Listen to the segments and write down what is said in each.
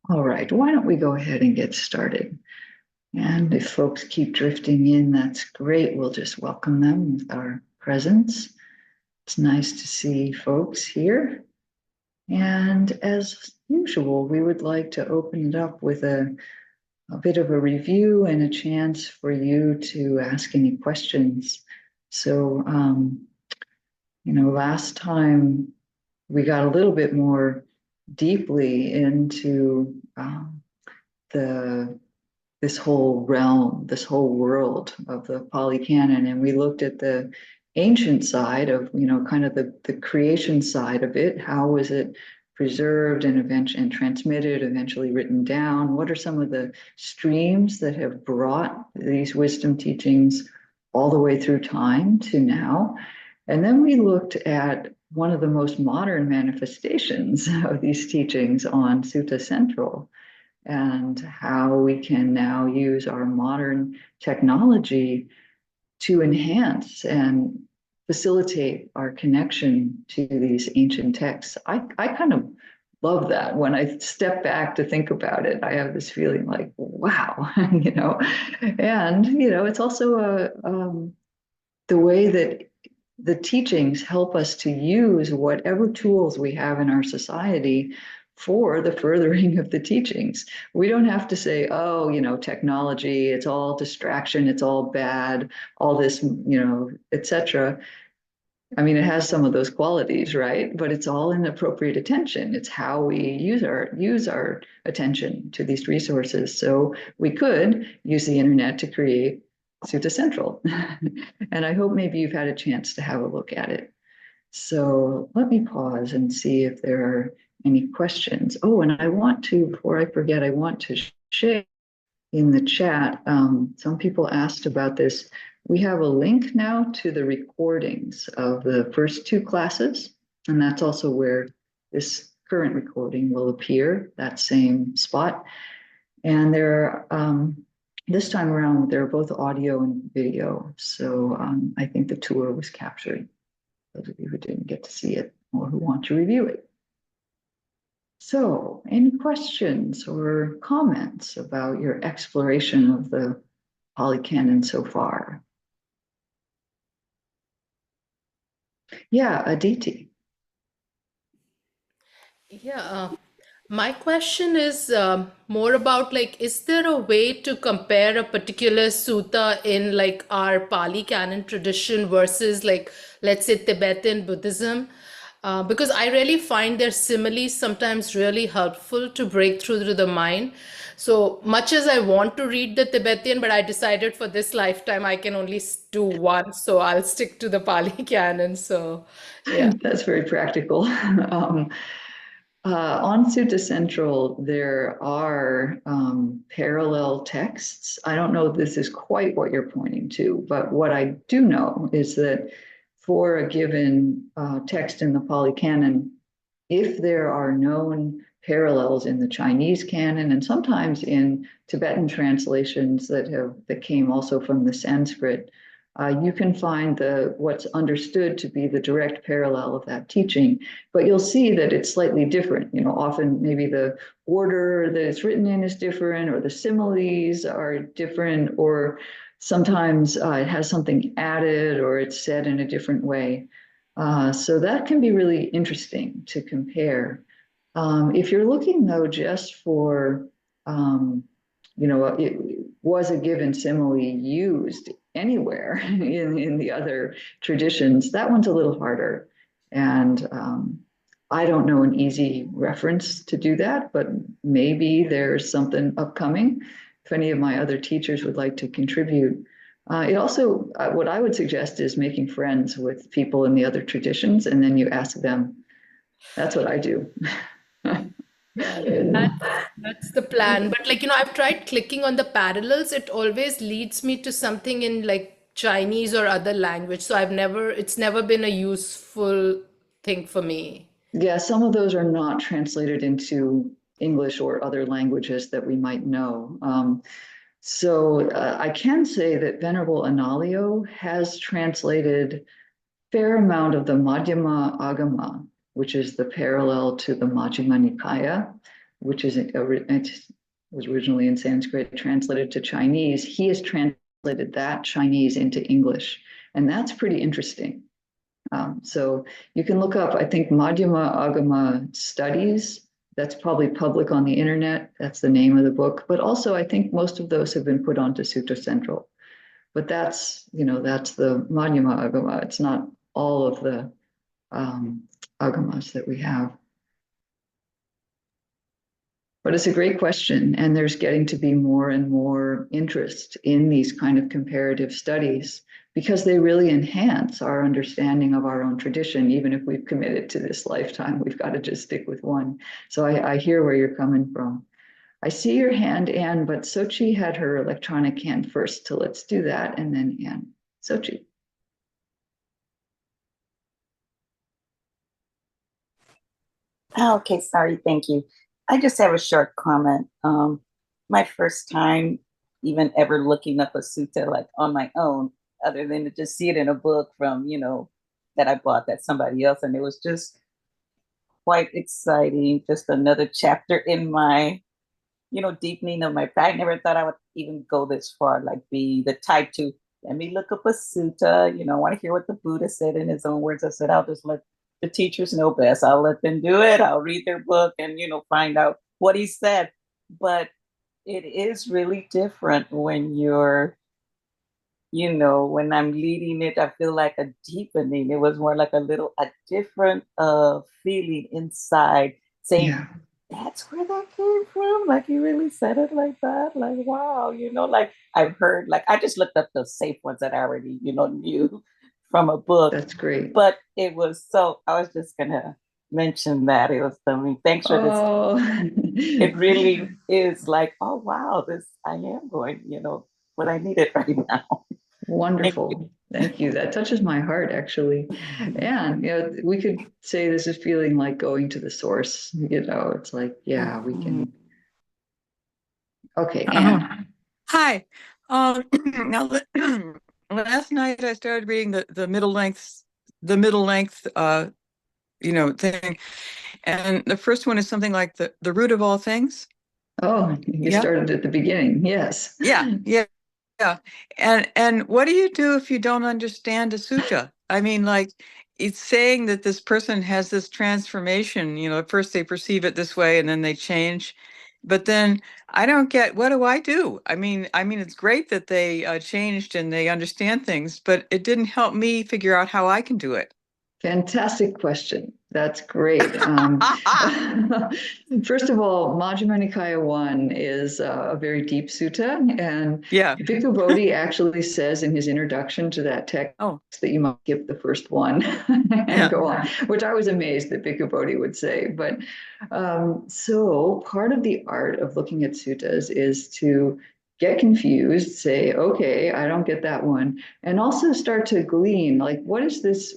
All right, why don't we go ahead and get started? And if folks keep drifting in, that's great. We'll just welcome them with our presence. It's nice to see folks here. And as usual, we would like to open it up with a bit of a review and a chance for you to ask any questions. So, last time we got a little bit more deeply into the this whole realm, this whole world of the Pali Canon, and we looked at the ancient side of, kind of the creation side of it. How was it preserved and eventually transmitted, eventually written down? What are some of the streams that have brought these wisdom teachings all the way through time to now? And then we looked at one of the most modern manifestations of these teachings on Sutta Central, and how we can now use our modern technology to enhance and facilitate our connection to these ancient texts. I kind of love that. When I step back to think about it, I have this feeling like, wow, and it's also the way that the teachings help us to use whatever tools we have in our society for the furthering of the teachings. We don't have to say, oh, technology, it's all distraction, it's all bad, all this, etc. I mean, it has some of those qualities, right? But it's all in appropriate attention. It's how we use our attention to these resources. So we could use the internet to create Sutta Central. And I hope maybe you've had a chance to have a look at it. So let me pause and see if there are any questions. Oh, and before I forget, I want to share in the chat. Some people asked about this. We have a link now to the recordings of the first two classes, and that's also where this current recording will appear, that same spot. And this time around, they're both audio and video. So I think the tour was captured, those of you who didn't get to see it or who want to review it. So, any questions or comments about your exploration of the Pali Canon so far? Yeah, Aditi. Yeah, my question is more about like, is there a way to compare a particular sutta in like our Pali Canon tradition versus like, let's say, Tibetan Buddhism? Because I really find their similes sometimes really helpful to break through to the mind. So much as I want to read the Tibetan, but I decided for this lifetime I can only do one, so I'll stick to the Pali Canon. So, yeah. That's very practical. On Sutta Central, there are parallel texts. I don't know if this is quite what you're pointing to, but what I do know is that for a given text in the Pali Canon, if there are known parallels in the Chinese canon and sometimes in Tibetan translations that came also from the Sanskrit, you can find what's understood to be the direct parallel of that teaching, but you'll see that it's slightly different. Often maybe the order that it's written in is different, or the similes are different, or sometimes it has something added, or it's said in a different way. So that can be really interesting to compare. If you're looking though just for, was a given simile used anywhere in the other traditions, that one's a little harder. And I don't know an easy reference to do that, but maybe there's something upcoming. If any of my other teachers would like to contribute. It also, what I would suggest is making friends with people in the other traditions, and then you ask them. That's what I do. Yeah, that's the plan. But like, I've tried clicking on the parallels. It always leads me to something in like Chinese or other language. So it's never been a useful thing for me. Yeah, some of those are not translated into English or other languages that we might know. So I can say that Venerable Analio has translated fair amount of the Madhyama Agama, which is the parallel to the Majjhima Nikaya. which is it was originally in Sanskrit, translated to Chinese. He has translated that Chinese into English, and that's pretty interesting. So you can look up, I think, Madhyama Agama Studies. That's probably public on the internet. That's the name of the book. But also, I think most of those have been put onto Sutta Central. But that's, that's the Madhyama Agama. It's not all of the agamas that we have. But it's a great question. And there's getting to be more and more interest in these kind of comparative studies because they really enhance our understanding of our own tradition. Even if we've committed to this lifetime, we've got to just stick with one. So I hear where you're coming from. I see your hand, Anne, but Sochi had her electronic hand first. So let's do that. And then Anne. Sochi. Okay, sorry, thank you. I just have a short comment. My first time even ever looking up a sutta like on my own, other than to just see it in a book from, that I bought that somebody else, and it was just quite exciting. Just another chapter in my, deepening of my practice. I never thought I would even go this far, like be the type to let me look up a sutta. I want to hear what the Buddha said in his own words. I said, I'll just let the teachers know best. I'll let them do it. I'll read their book and, find out what he said. But it is really different when you're, when I'm leading it, I feel like a deepening. It was more like a different feeling inside saying, Yeah. That's where that came from. Like you really said it like that. Like, wow, like I've heard, like I just looked up those safe ones that I already, knew from a book. That's great. But it was I was just gonna mention that. It was something. Thanks for this. It really is like, oh wow, I am going, what I needed right now. Wonderful. Thank you. That touches my heart, actually. And, we could say this is feeling like going to the source. It's like, yeah, we can. Okay, Anne. Hi. Now, last night I started reading the middle length, thing, and the first one is something like the root of all things. Oh, you started at the beginning. Yes. Yeah. And what do you do if you don't understand a sutta? I mean, like it's saying that this person has this transformation, at first they perceive it this way and then they change. But then I don't get, what do I do? I mean, it's great that they changed and they understand things, but it didn't help me figure out how I can do it. Fantastic question. That's great. First of all, Majjhima Nikaya 1 is a very deep sutta, and Bhikkhu Bodhi actually says in his introduction to that text that you might skip the first one and go on, which I was amazed that Bhikkhu Bodhi would say. But so part of the art of looking at suttas is to get confused, say, okay, I don't get that one, and also start to glean, like, what is this?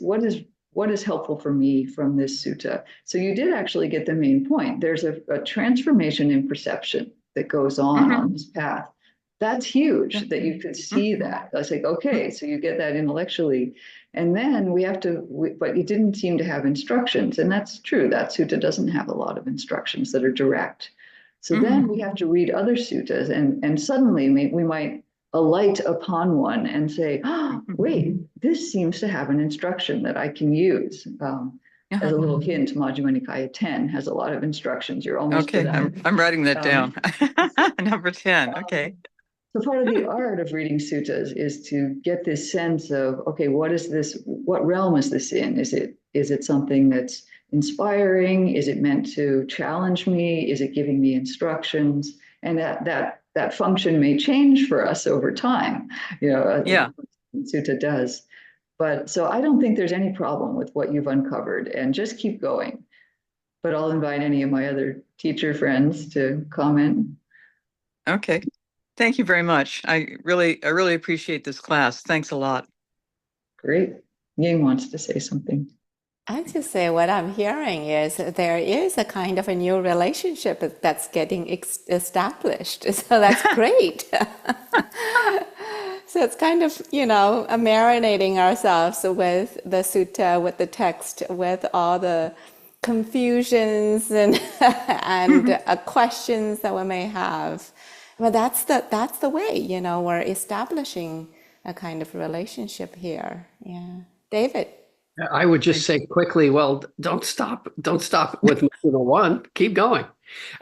What is helpful for me from this sutta? So you did actually get the main point. There's a transformation in perception that goes on this path. That's huge that you could see that. I was like, okay, so you get that intellectually. And then but it didn't seem to have instructions. And that's true. That sutta doesn't have a lot of instructions that are direct. So then we have to read other suttas, and suddenly we might alight upon one and say, oh, wait, this seems to have an instruction that I can use. As a little hint, Majjhima Nikaya 10 has a lot of instructions. You're almost to that. I'm writing that down. Number 10, okay. So part of the art of reading suttas is to get this sense of, okay, what is this? What realm is this in? Is it something that's inspiring? Is it meant to challenge me? Is it giving me instructions? And that function may change for us over time. Sutta does. But so I don't think there's any problem with what you've uncovered, and just keep going. But I'll invite any of my other teacher friends to comment. Okay. Thank you very much. I really appreciate this class. Thanks a lot. Great. Ying wants to say something. I just say what I'm hearing is there is a kind of a new relationship that's getting established. So that's great. So it's kind of, marinating ourselves with the sutta, with the text, with all the confusions and and questions that we may have. But that's the way, you know, we're establishing a kind of relationship here. Yeah, David. I would just say quickly, well, don't stop with number one. Keep going.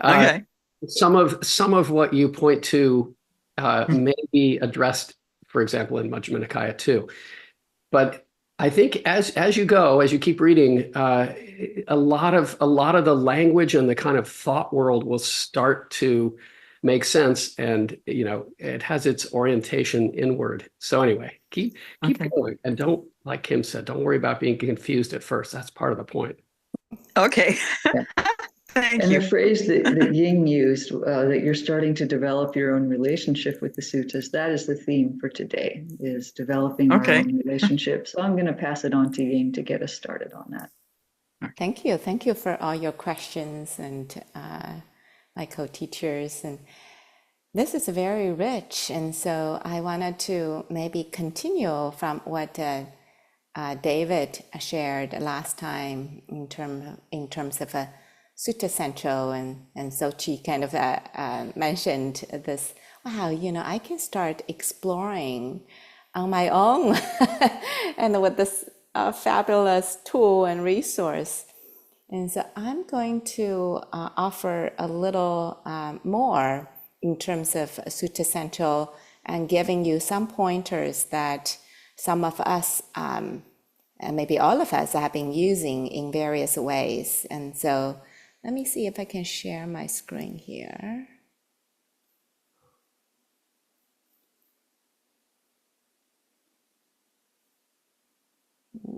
Okay. Some of what you point to may be addressed, for example, in Majjhima Nikaya too. But I think as you go, as you keep reading, a lot of the language and the kind of thought world will start to make sense, and you know, it has its orientation inward. So anyway, keep Okay. going, and don't, like Kim said, don't worry about being confused at first. That's part of the point. Okay. Thank And you. the phrase that Ying used, that you're starting to develop your own relationship with the suttas, that is the theme for today, is developing our Okay. own relationship. So I'm going to pass it on to Ying to get us started on that. Thank you. Thank you for all your questions and my co-teachers. And this is very rich. And so I wanted to maybe continue from what David shared last time in terms of a sutta central, and Sochi kind of mentioned this, wow, you know, I can start exploring on my own and with this fabulous tool and resource. And so I'm going to offer a little more in terms of Sutta Central and giving you some pointers that some of us, and maybe all of us, have been using in various ways. And so let me see if I can share my screen here.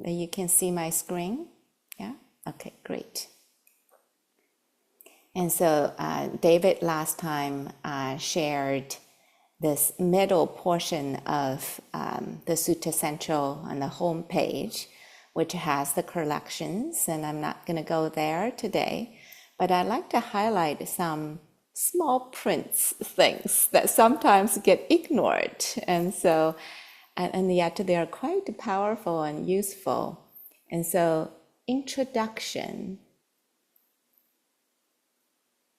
You can see my screen? Yeah? Okay, great. And so David last time shared this middle portion of the Sutta Central on the home page, which has the collections, and I'm not going to go there today, but I'd like to highlight some small prints things that sometimes get ignored, and so and yet they're quite powerful and useful. And so introduction,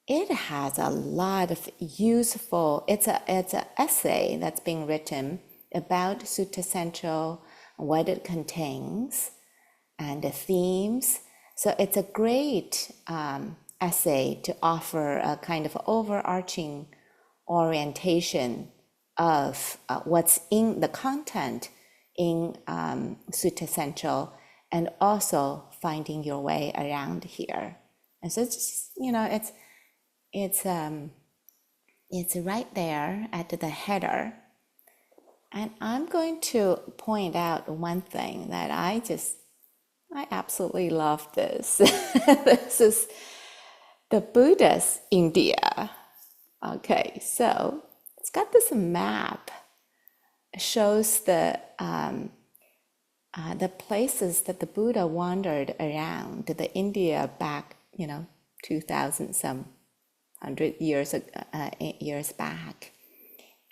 it has a lot of useful, it's an essay that's being written about Sutta Central, what it contains, and the themes. So it's a great essay to offer a kind of overarching orientation of what's in the content in Sutta Central, and also finding your way around here. And so it's just, you know, it's right there at the header. And I'm going to point out one thing that I absolutely love this. This is the Buddha's India. Okay, so it's got this map. It shows the places that the Buddha wandered around the India back, 2,000 some 100 years back.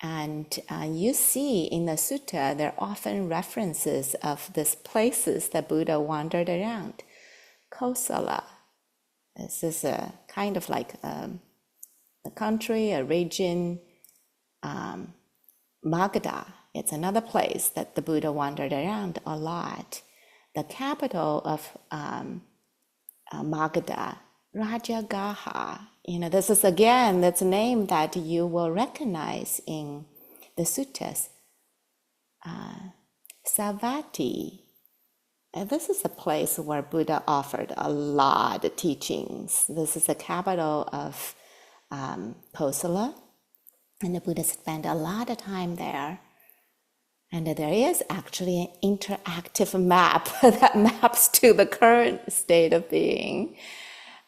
And you see in the sutta, there are often references of these places that Buddha wandered around. Kosala, this is a kind of like a country, a region. Magadha, it's another place that the Buddha wandered around a lot. The capital of Magadha, Rajagaha. This is again, that's a name that you will recognize in the suttas. Savatthi. This is a place where Buddha offered a lot of teachings. This is the capital of Kosala, and the Buddha spent a lot of time there. And there is actually an interactive map that maps to the current state of being.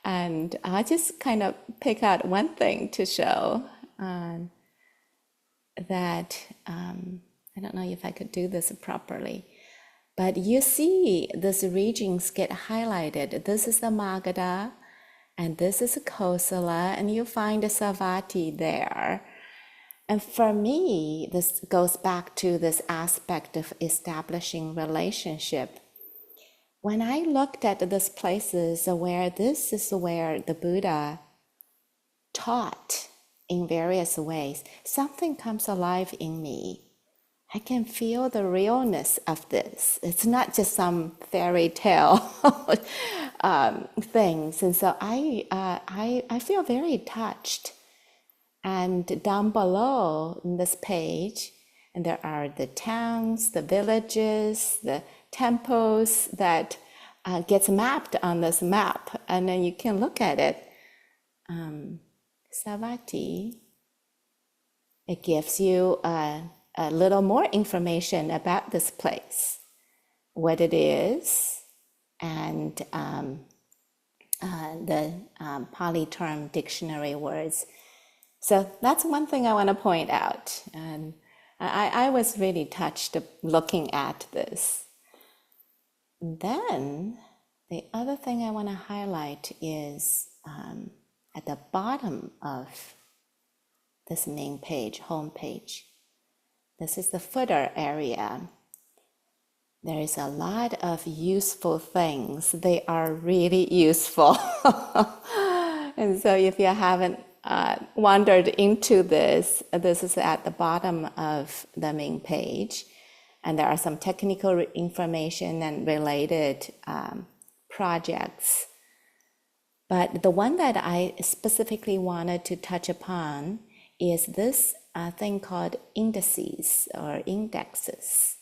And I just kind of pick out one thing to show that, I don't know if I could do this properly, but you see these regions get highlighted. This is the Magadha, and this is Kosala, and you find the Savatthi there. And for me, this goes back to this aspect of establishing relationship. when I looked at these places where this is where the Buddha taught in various ways, something comes alive in me. I can feel the realness of this. It's not just some fairy tale things. And so I feel very touched. And down below in this page, and there are the towns, the villages, the temples that gets mapped on this map. And then you can look at it. Savatthi, it gives you a little more information about this place, what it is, and the Pali term dictionary words. So that's one thing I want to point out. And I was really touched looking at this. Then the other thing I want to highlight is at the bottom of this main page, home page. This is the footer area. There is a lot of useful things. They are really useful. And so if you haven't wandered into this, this is at the bottom of the main page. And there are some technical information and related projects. But the one that I specifically wanted to touch upon is this thing called indices or indexes.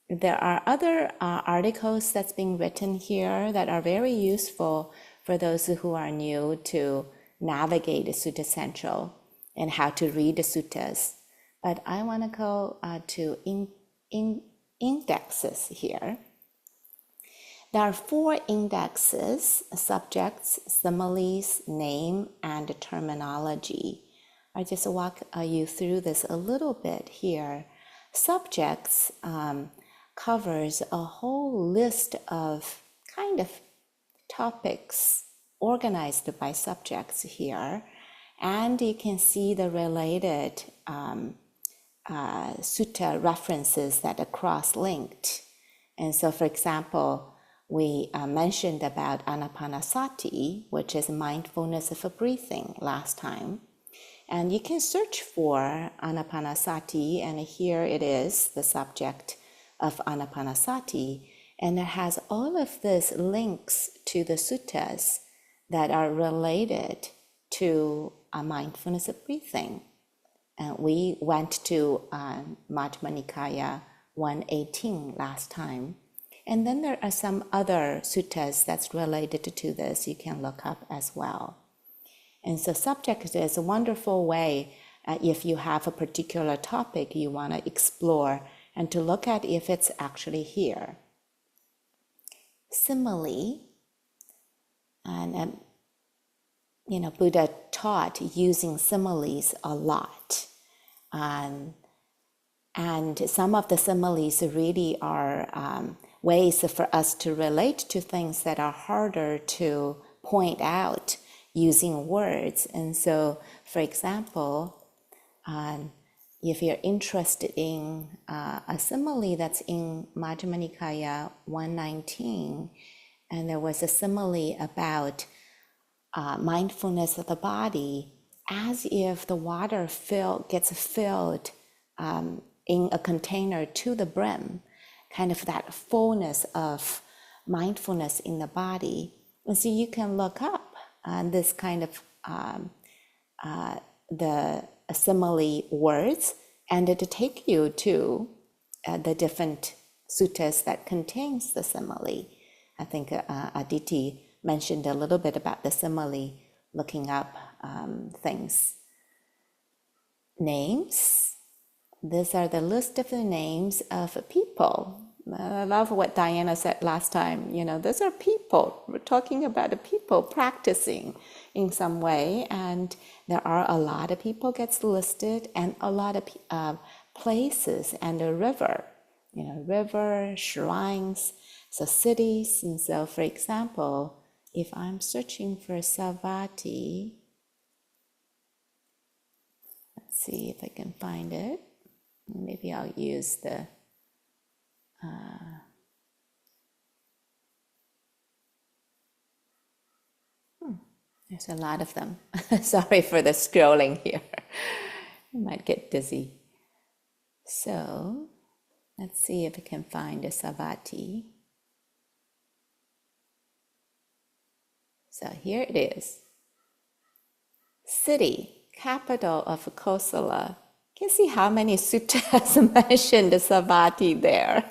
There are other articles that's being written here that are very useful for those who are new to navigate the Sutta Central and how to read the suttas. But I want to go to indexes here. There are 4 indexes: subjects, similes, name, and terminology. I just walk you through this a little bit here. Subjects covers a whole list of kind of topics organized by subjects here, and you can see the related sutta references that are cross-linked. And so, for example, we mentioned about anapanasati, which is mindfulness of breathing last time. And you can search for anapanasati, and here it is, the subject of anapanasati. And it has all of these links to the suttas that are related to mindfulness of breathing. And we went to Majjhima Nikaya 118 last time. And then there are some other suttas that's related to this you can look up as well. And so subject is a wonderful way if you have a particular topic you want to explore and to look at if it's actually here. Simile, and Buddha taught using similes a lot. And some of the similes really are ways for us to relate to things that are harder to point out using words. And so, for example, if you're interested in a simile that's in Majjhima Nikaya 119, and there was a simile about mindfulness of the body, as if the water gets filled in a container to the brim, kind of that fullness of mindfulness in the body. And so you can look up this kind of the simile words, and it'll take you to the different suttas that contains the simile. I think Aditi mentioned a little bit about the simile, looking up things. Names. These are the list of the names of people. I love what Diana said last time. Those are people. We're talking about the people practicing in some way, and there are a lot of people gets listed, and a lot of places, and a river. River, shrines, so cities. And so, for example, if I'm searching for Savatthi, let's see if I can find it. Maybe I'll use the There's a lot of them. Sorry for the scrolling here. I might get dizzy. So let's see if we can find the Savati. So here it is. City, capital of Kosala. You can see how many suttas mentioned the Savati there.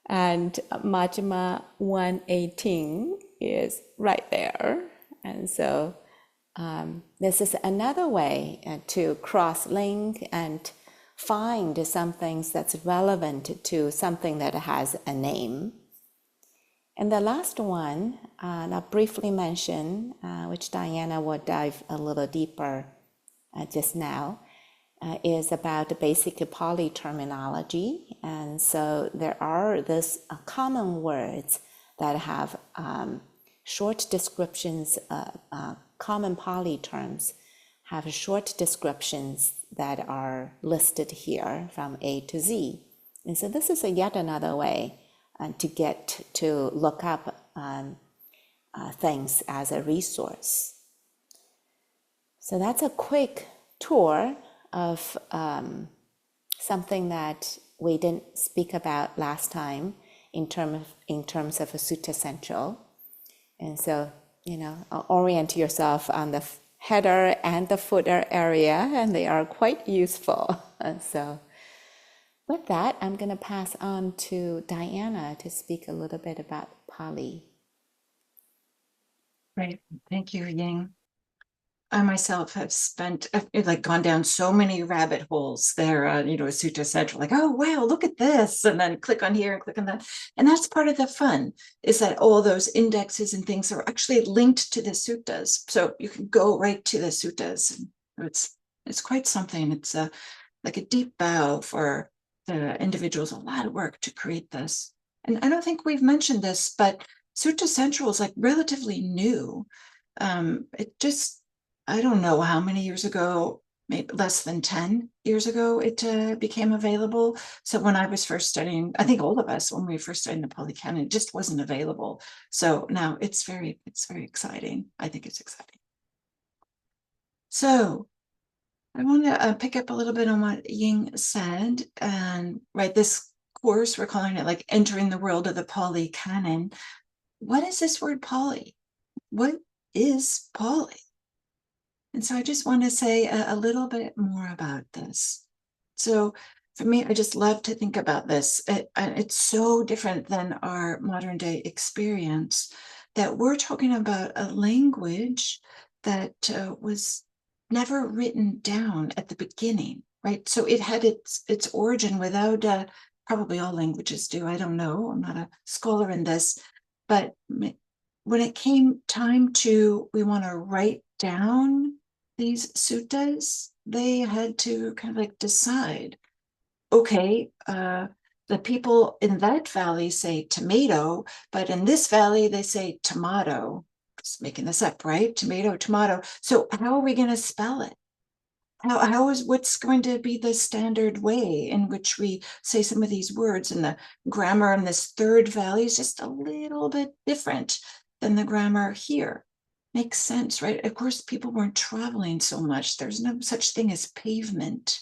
And Majjhima 118 is right there. And so this is another way to cross-link and find some things that's relevant to something that has a name. And the last one, I'll briefly mention, which Diana will dive a little deeper just now, is about the basic Pali terminology. And so there are these common words that have short descriptions, common Pali terms have short descriptions that are listed here from A to Z. And so this is yet another way to get to look up things as a resource. So that's a quick tour of something that we didn't speak about last time in terms of a Sutta Central. And so, orient yourself on the header and the footer area, and they are quite useful. So with that, I'm going to pass on to Diana to speak a little bit about Pali. Great. Thank you, Ying. I myself have gone down so many rabbit holes there, Sutta Central, like, oh, wow, look at this. And then click on here and click on that. And that's part of the fun, is that all those indexes and things are actually linked to the suttas. So you can go right to the suttas. It's quite something. It's like a deep bow for the individuals, a lot of work to create this. And I don't think we've mentioned this, but Sutta Central is like relatively new. I don't know how many years ago, maybe less than 10 years ago, it became available. So when I was first studying, I think all of us, when we first studied the Pali Canon, it just wasn't available. So now it's very exciting. I think it's exciting. So I want to pick up a little bit on what Ying said. And this course, we're calling it like Entering the World of the Pali Canon. What is this word Pali? What is Pali? And so I just want to say a little bit more about this. So for me, I just love to think about this. It's so different than our modern day experience, that we're talking about a language that was never written down at the beginning, right? So it had its origin without, probably all languages do, I don't know, I'm not a scholar in this, but when it came time to, we want to write down these suttas, they had to kind of like decide, okay, the people in that valley say tomato, but in this valley they say tomato. Just making this up, right? Tomato, tomato. So how are we going to spell it? What's going to be the standard way in which we say some of these words? And the grammar in this third valley is just a little bit different than the grammar here. Makes sense, right? Of course, people weren't traveling so much. There's no such thing as pavement.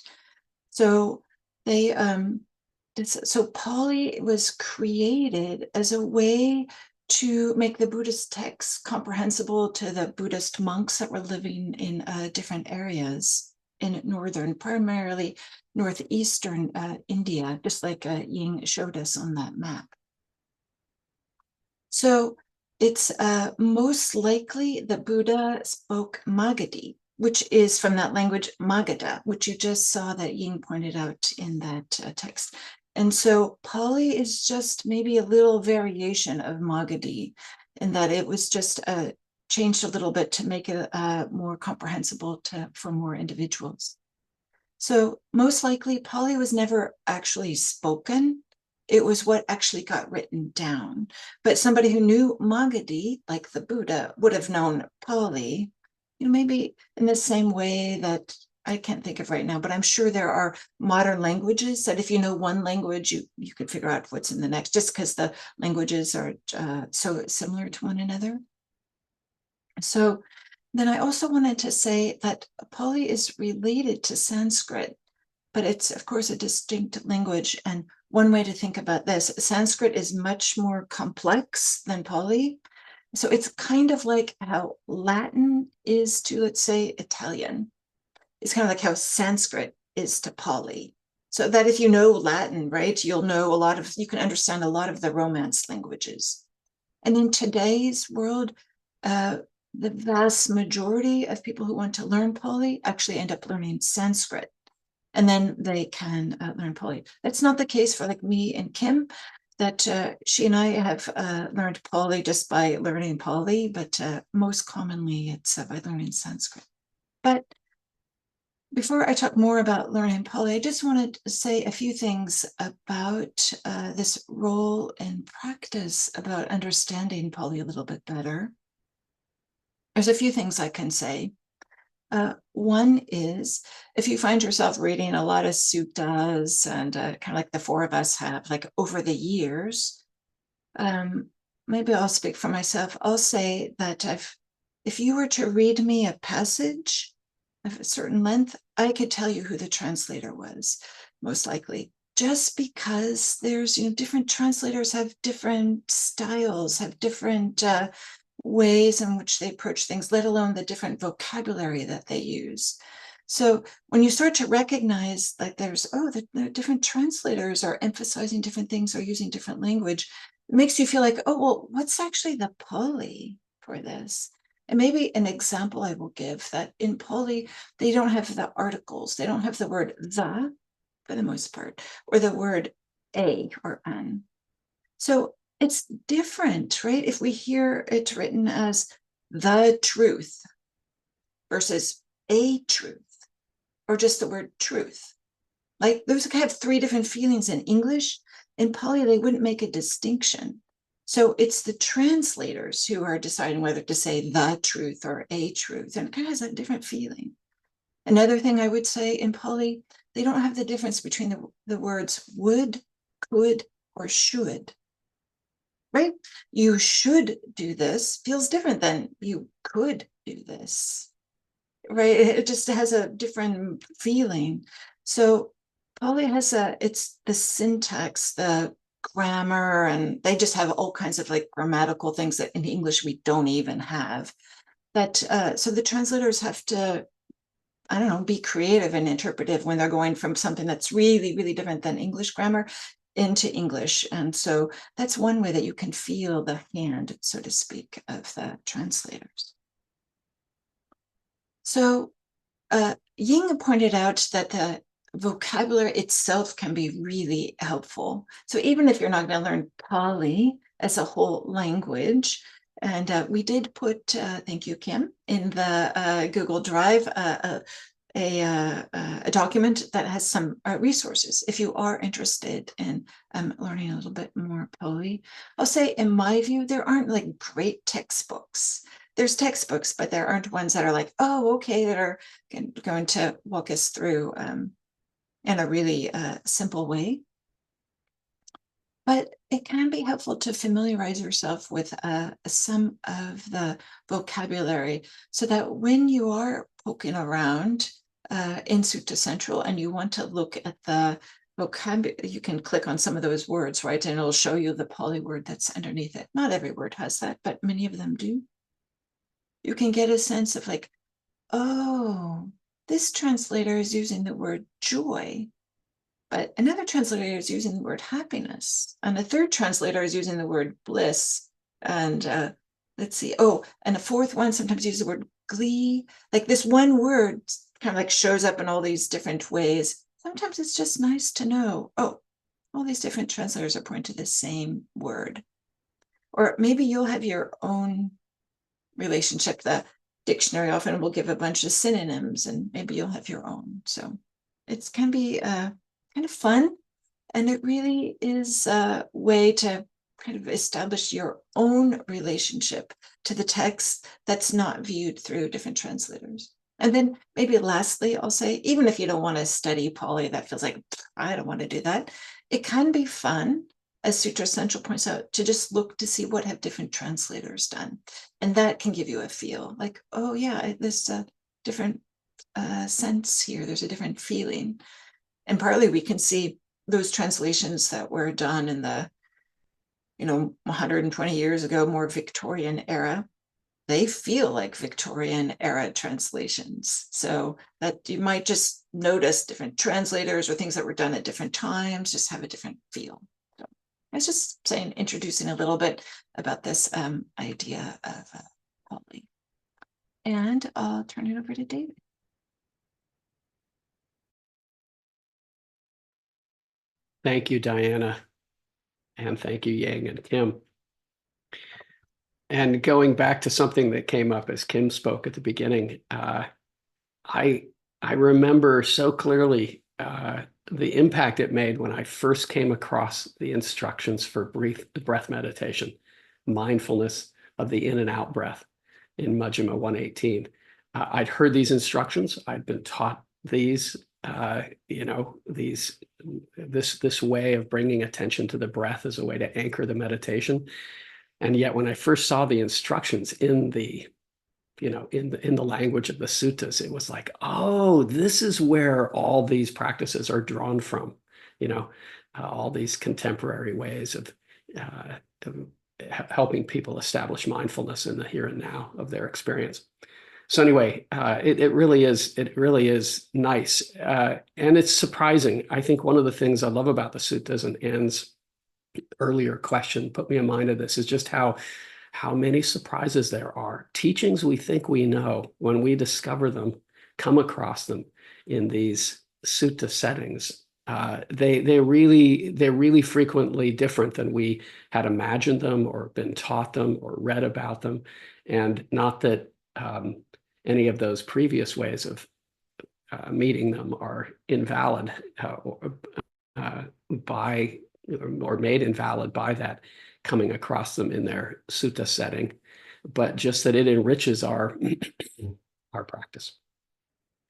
So so Pali was created as a way to make the Buddhist texts comprehensible to the Buddhist monks that were living in different areas in northern, primarily northeastern India, just like Ying showed us on that map. So it's most likely the Buddha spoke Magadhi, which is from that language Magadha, which you just saw that Ying pointed out in that text. And so Pali is just maybe a little variation of Magadhi, in that it was just changed a little bit to make it more comprehensible for more individuals. So most likely Pali was never actually spoken. It was what actually got written down. But somebody who knew Magadhi, like the Buddha, would have known Pali, maybe in the same way that I can't think of right now, but I'm sure there are modern languages that if you know one language, you could figure out what's in the next, just because the languages are so similar to one another. So then I also wanted to say that Pali is related to Sanskrit, but it's, of course, a distinct language. And one way to think about this, Sanskrit is much more complex than Pali. So it's kind of like how Latin is to, let's say, Italian. It's kind of like how Sanskrit is to Pali. So that if you know Latin, right, you'll know you can understand a lot of the Romance languages. And in today's world, the vast majority of people who want to learn Pali actually end up learning Sanskrit, and then they can learn Pali. That's not the case for like me and Kim, that she and I have learned Pali just by learning Pali, but most commonly it's by learning Sanskrit. But before I talk more about learning Pali, I just wanted to say a few things about this role and practice about understanding Pali a little bit better. There's a few things I can say. One is, if you find yourself reading a lot of suttas, and kind of like the four of us have, like over the years, maybe I'll speak for myself. I'll say that if you were to read me a passage of a certain length, I could tell you who the translator was, most likely, just because there's, different translators have different styles, have different ways in which they approach things, let alone the different vocabulary that they use. So when you start to recognize that the different translators are emphasizing different things or using different language, it makes you feel like, oh, well, what's actually the Pali for this? And maybe an example I will give, that in Pali, they don't have the articles. They don't have the word the, for the most part, or the word a or an. So it's different, right? If we hear it written as the truth versus a truth, or just the word truth, like those have three different feelings in English. In Pali, they wouldn't make a distinction. So it's the translators who are deciding whether to say the truth or a truth, and it kind of has a different feeling. Another thing I would say, in Pali, they don't have the difference between the words would, could, or should. Right? You should do this feels different than you could do this. Right? It just has a different feeling. So Pali has it's the syntax, the grammar, and they just have all kinds of like grammatical things that in English we don't even have. That so the translators have to, I don't know, be creative and interpretive when they're going from something that's really, really different than English grammar into English. And so that's one way that you can feel the hand, so to speak, of the translators. So Ying pointed out that the vocabulary itself can be really helpful. So even if you're not going to learn Pali as a whole language, and we did put, thank you, Kim, in the Google Drive, a document that has some resources if you are interested in learning a little bit more Pali. I'll say, in my view, there aren't like great textbooks. There's textbooks, but there aren't ones that are like, oh, okay, that are going to walk us through in a really simple way. But it can be helpful to familiarize yourself with some of the vocabulary, so that when you are poking around in Sutta Central and you want to look at the vocabulary, you can click on some of those words, right? And it'll show you the Pali word that's underneath it. Not every word has that, but many of them do. You can get a sense of like, oh, this translator is using the word joy, but another translator is using the word happiness, and a third translator is using the word bliss. And let's see, oh, and a fourth one sometimes uses the word glee. Like this one word kind of like shows up in all these different ways. Sometimes it's just nice to know, oh, all these different translators are pointing to the same word. Or maybe you'll have your own relationship. The dictionary often will give a bunch of synonyms, and maybe you'll have your own. So it can be kind of fun, and it really is a way to kind of establish your own relationship to the text that's not viewed through different translators. And then maybe lastly, I'll say, even if you don't want to study Pali, that feels like, I don't want to do that. It can be fun as Sutra Central points out, to just look to see what have different translators done. And that can give you a feel like, oh yeah, there's a different sense here. There's a different feeling. And partly we can see those translations that were done in the, 120 years ago, more Victorian era, they feel like Victorian era translations. So that you might just notice different translators or things that were done at different times, just have a different feel. So I was just saying, introducing a little bit about this idea of Pali. And I'll turn it over to David. Thank you, Diana. And thank you, Ying and Kim. And going back to something that came up as Kim spoke at the beginning, I remember so clearly the impact it made when I first came across the instructions for breath meditation, mindfulness of the in and out breath in Majjhima 118. I'd heard these instructions. I'd been taught these, this way of bringing attention to the breath as a way to anchor the meditation. And yet when I first saw the instructions in the language of the suttas, it was like, oh, this is where all these practices are drawn from, all these contemporary ways of helping people establish mindfulness in the here and now of their experience. So anyway, it really is nice. And it's surprising. I think one of the things I love about the suttas, and Anne's earlier question put me in mind of this, is just how many surprises there are. Teachings we think we know, when we discover them, come across them in these sutta settings, they're really frequently different than we had imagined them or been taught them or read about them. And not that any of those previous ways of meeting them are invalid or made invalid by that coming across them in their sutta setting, but just that it enriches our practice.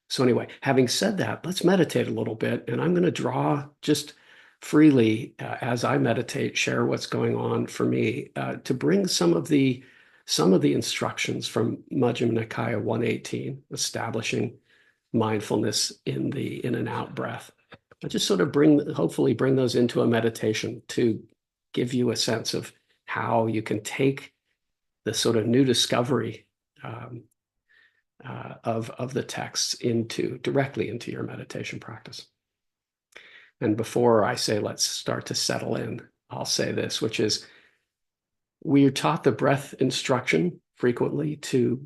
So anyway, having said that, let's meditate a little bit, and I'm going to draw just freely as I meditate, share what's going on for me, to bring some of the instructions from Majjhima Nikaya 118, establishing mindfulness in the in and out breath. I just sort of hopefully bring those into a meditation to give you a sense of how you can take the sort of new discovery of the texts directly into your meditation practice. And before I say let's start to settle in, I'll say this, which is, we are taught the breath instruction frequently to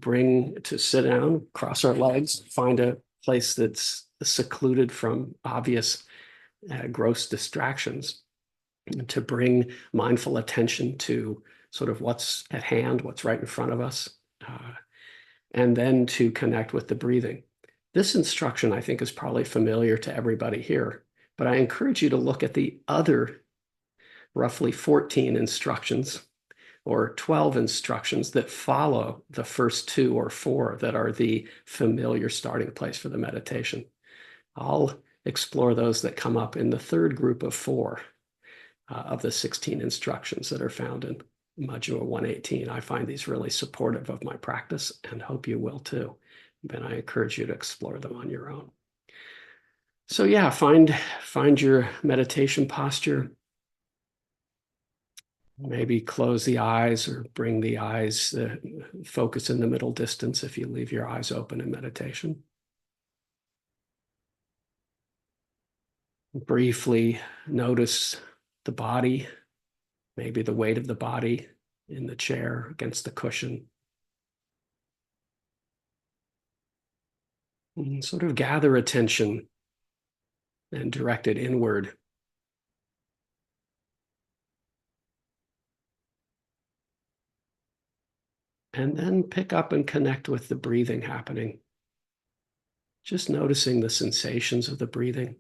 sit down, cross our legs, find a place that's secluded from obvious gross distractions, and to bring mindful attention to sort of what's at hand, what's right in front of us, and then to connect with the breathing. This instruction, I think, is probably familiar to everybody here, but I encourage you to look at the other roughly 14 instructions or 12 instructions that follow the first 2 or 4 that are the familiar starting place for the meditation. I'll explore those that come up in the third group of 4 of the 16 instructions that are found in Majjhima 118. I find these really supportive of my practice and hope you will too. And I encourage you to explore them on your own. So yeah, find your meditation posture. Maybe close the eyes or bring the eyes, focus in the middle distance if you leave your eyes open in meditation. Briefly notice the body, maybe the weight of the body in the chair against the cushion. And sort of gather attention and direct it inward. And then pick up and connect with the breathing happening. Just noticing the sensations of the breathing.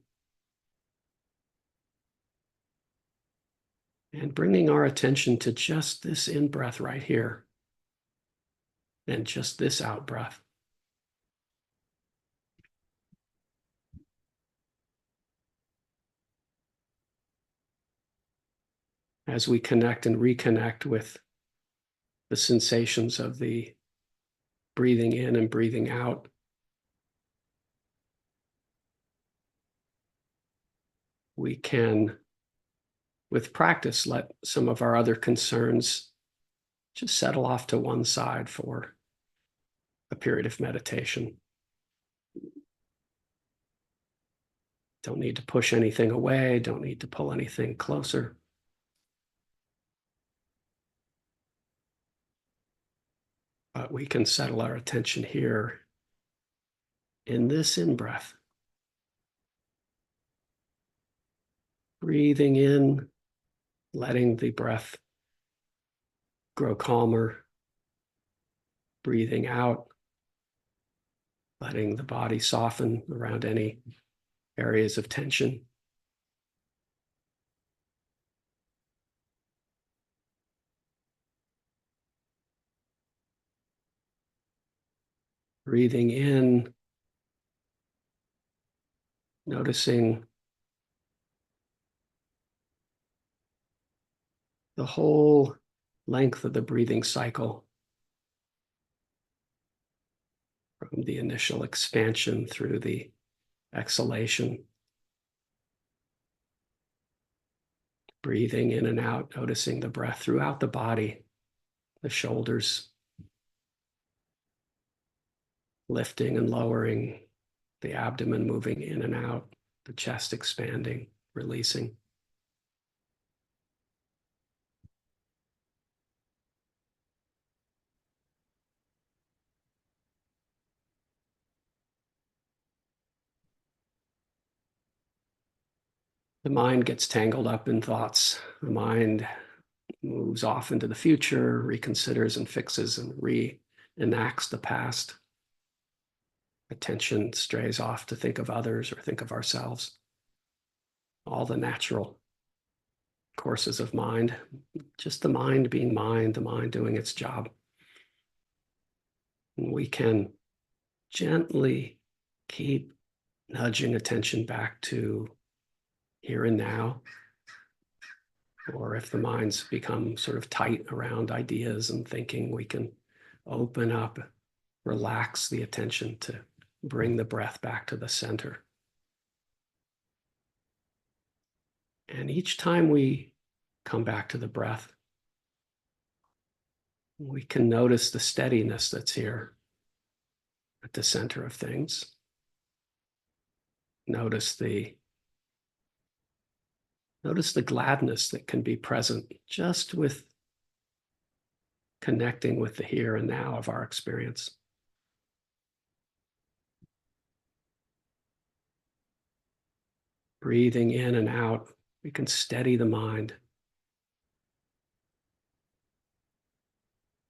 And bringing our attention to just this in-breath right here. And just this out-breath. as we connect and reconnect with the sensations of the breathing in and breathing out, we can, with practice, let some of our other concerns just settle off to one side for a period of meditation. Don't need to push anything away, don't need to pull anything closer. But we can settle our attention here in this in-breath. Breathing in, letting the breath grow calmer. Breathing out, letting the body soften around any areas of tension. Breathing in, noticing the whole length of the breathing cycle, from the initial expansion through the exhalation. Breathing in and out, noticing the breath throughout the body, the shoulders lifting and lowering, the abdomen moving in and out, the chest expanding, releasing. The mind gets tangled up in thoughts. The mind moves off into the future, reconsiders and fixes and reenacts the past. Attention strays off to think of others or think of ourselves. All the natural courses of mind, just the mind being mind, the mind doing its job. And we can gently keep nudging attention back to here and now. Or if the mind's become sort of tight around ideas and thinking, we can open up, relax the attention to bring the breath back to the center. And each time we come back to the breath, we can notice the steadiness that's here at the center of things. Notice the gladness that can be present just with connecting with the here and now of our experience. Breathing in and out, we can steady the mind.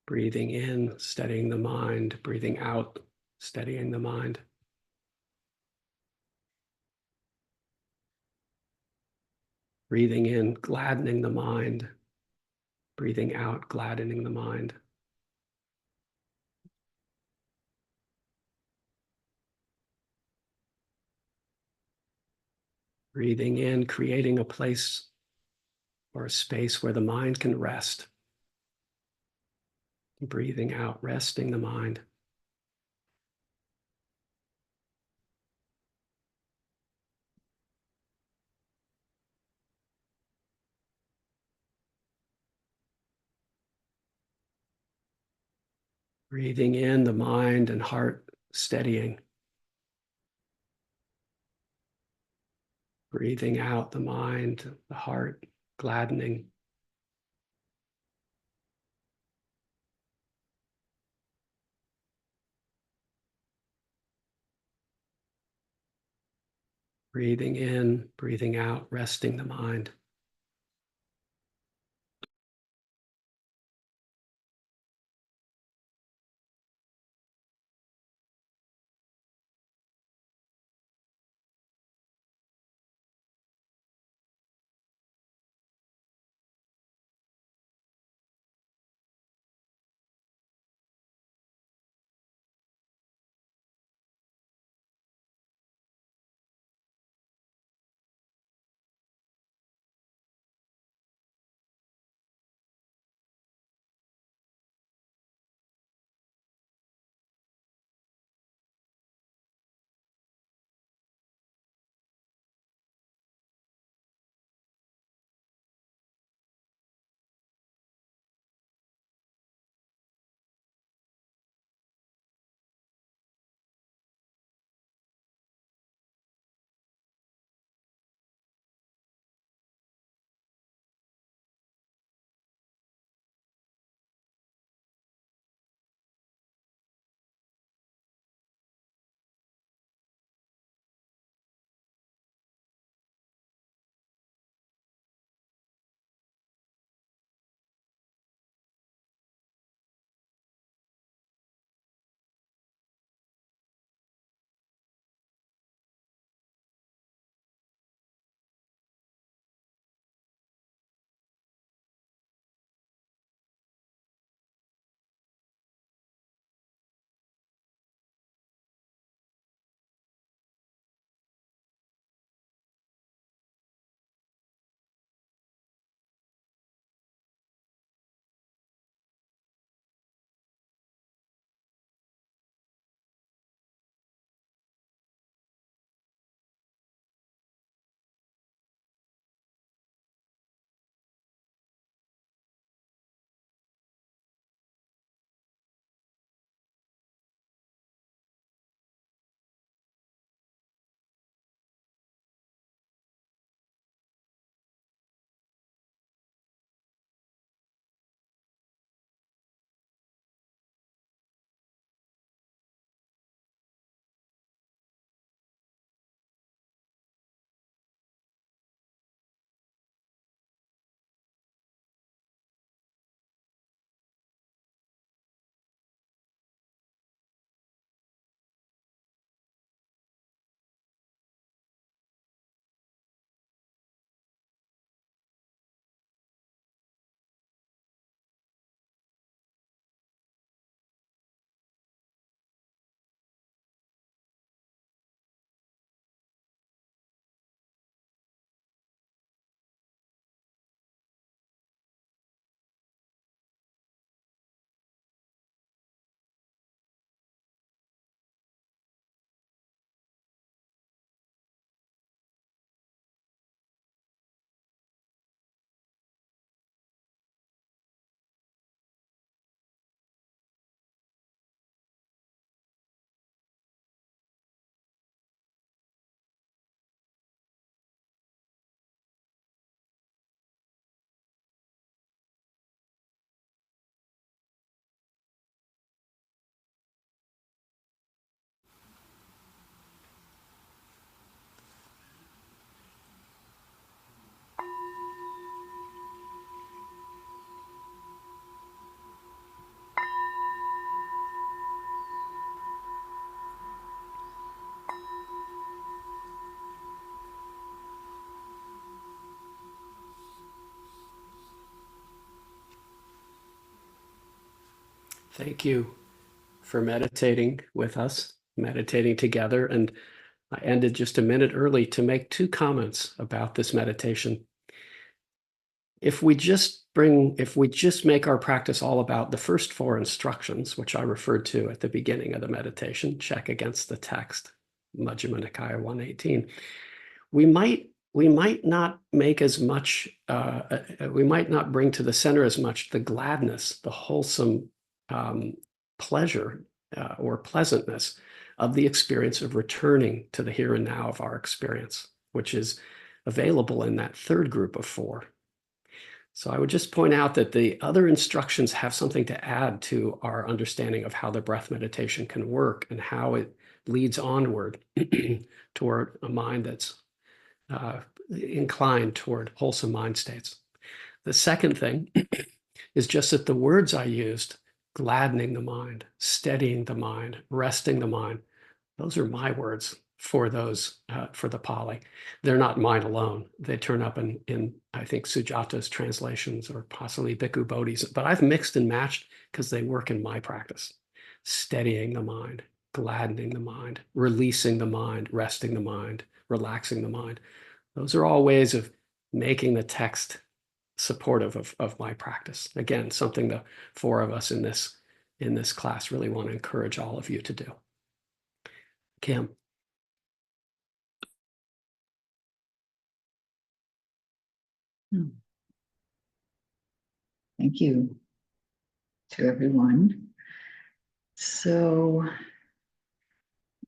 Breathing in, steadying the mind. Breathing out, steadying the mind. Breathing in, gladdening the mind. Breathing out, gladdening the mind. Breathing in, creating a place or a space where the mind can rest. Breathing out, resting the mind. Breathing in, the mind and heart steadying. Breathing out, the mind, the heart gladdening. Breathing in, breathing out, resting the mind. Thank you for meditating with us, meditating together. And I ended just a minute early to make 2 comments about this meditation. If we just make our practice all about the first 4 instructions, which I referred to at the beginning of the meditation, check against the text, Majjhima Nikaya 118, we might not make as much, we might not bring to the center as much the gladness, the wholesome pleasure or pleasantness of the experience of returning to the here and now of our experience, which is available in that 3rd group of 4. So I would just point out that the other instructions have something to add to our understanding of how the breath meditation can work and how it leads onward toward a mind that's inclined toward wholesome mind states. The second thing is just that the words I used, gladdening the mind, steadying the mind, resting the mind, those are my words for those, for the Pali. They're not mine alone. They turn up in I think, Sujata's translations or possibly Bhikkhu Bodhi's, but I've mixed and matched because they work in my practice. Steadying the mind, gladdening the mind, releasing the mind, resting the mind, relaxing the mind. Those are all ways of making the text supportive of my practice. Again, something the 4 of us in this class really want to encourage all of you to do. Kim. Thank you to everyone. So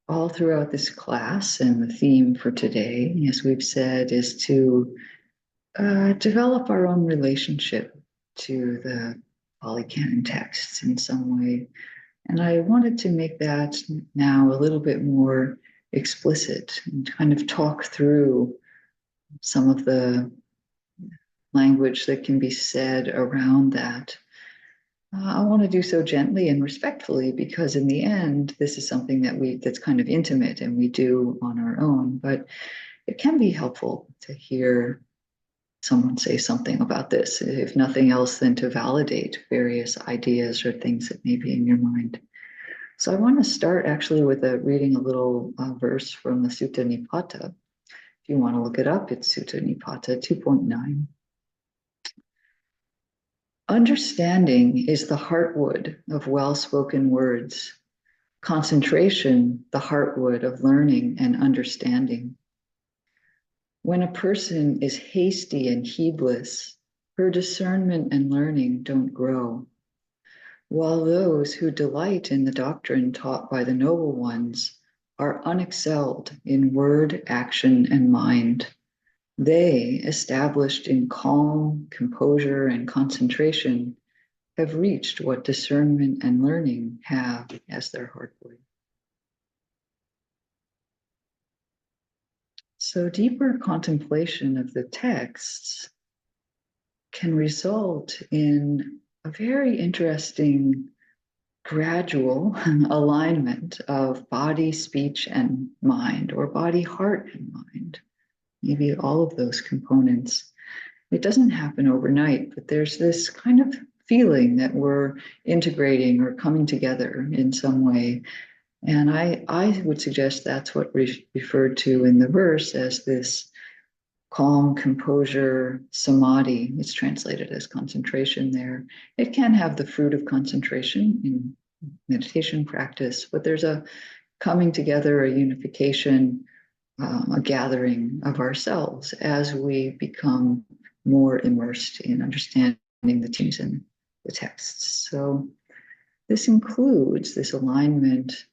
all throughout this class, and the theme for today, as we've said, is to develop our own relationship to the Pali Canon texts in some way. And I wanted to make that now a little bit more explicit and kind of talk through some of the language that can be said around that. I want to do so gently and respectfully, because in the end, this is something that's kind of intimate and we do on our own, but it can be helpful to hear someone say something about this, if nothing else than to validate various ideas or things that may be in your mind. So I want to start actually with reading a little verse from the Sutta Nipata. If you want to look it up, it's Sutta Nipata 2.9. Understanding is the heartwood of well-spoken words. Concentration, the heartwood of learning and understanding. When a person is hasty and heedless, her discernment and learning don't grow. While those who delight in the doctrine taught by the noble ones are unexcelled in word, action, and mind, they, established in calm, composure, and concentration, have reached what discernment and learning have as their heartwood. So deeper contemplation of the texts can result in a very interesting gradual alignment of body, speech, and mind, or body, heart, and mind. Maybe all of those components. It doesn't happen overnight, but there's this kind of feeling that we're integrating or coming together in some way. And I would suggest that's what referred to in the verse as this calm, composure, samadhi. It's translated as concentration there. It can have the fruit of concentration in meditation practice, but there's a coming together, a unification, a gathering of ourselves as we become more immersed in understanding the teachings and the texts. So this includes this alignment.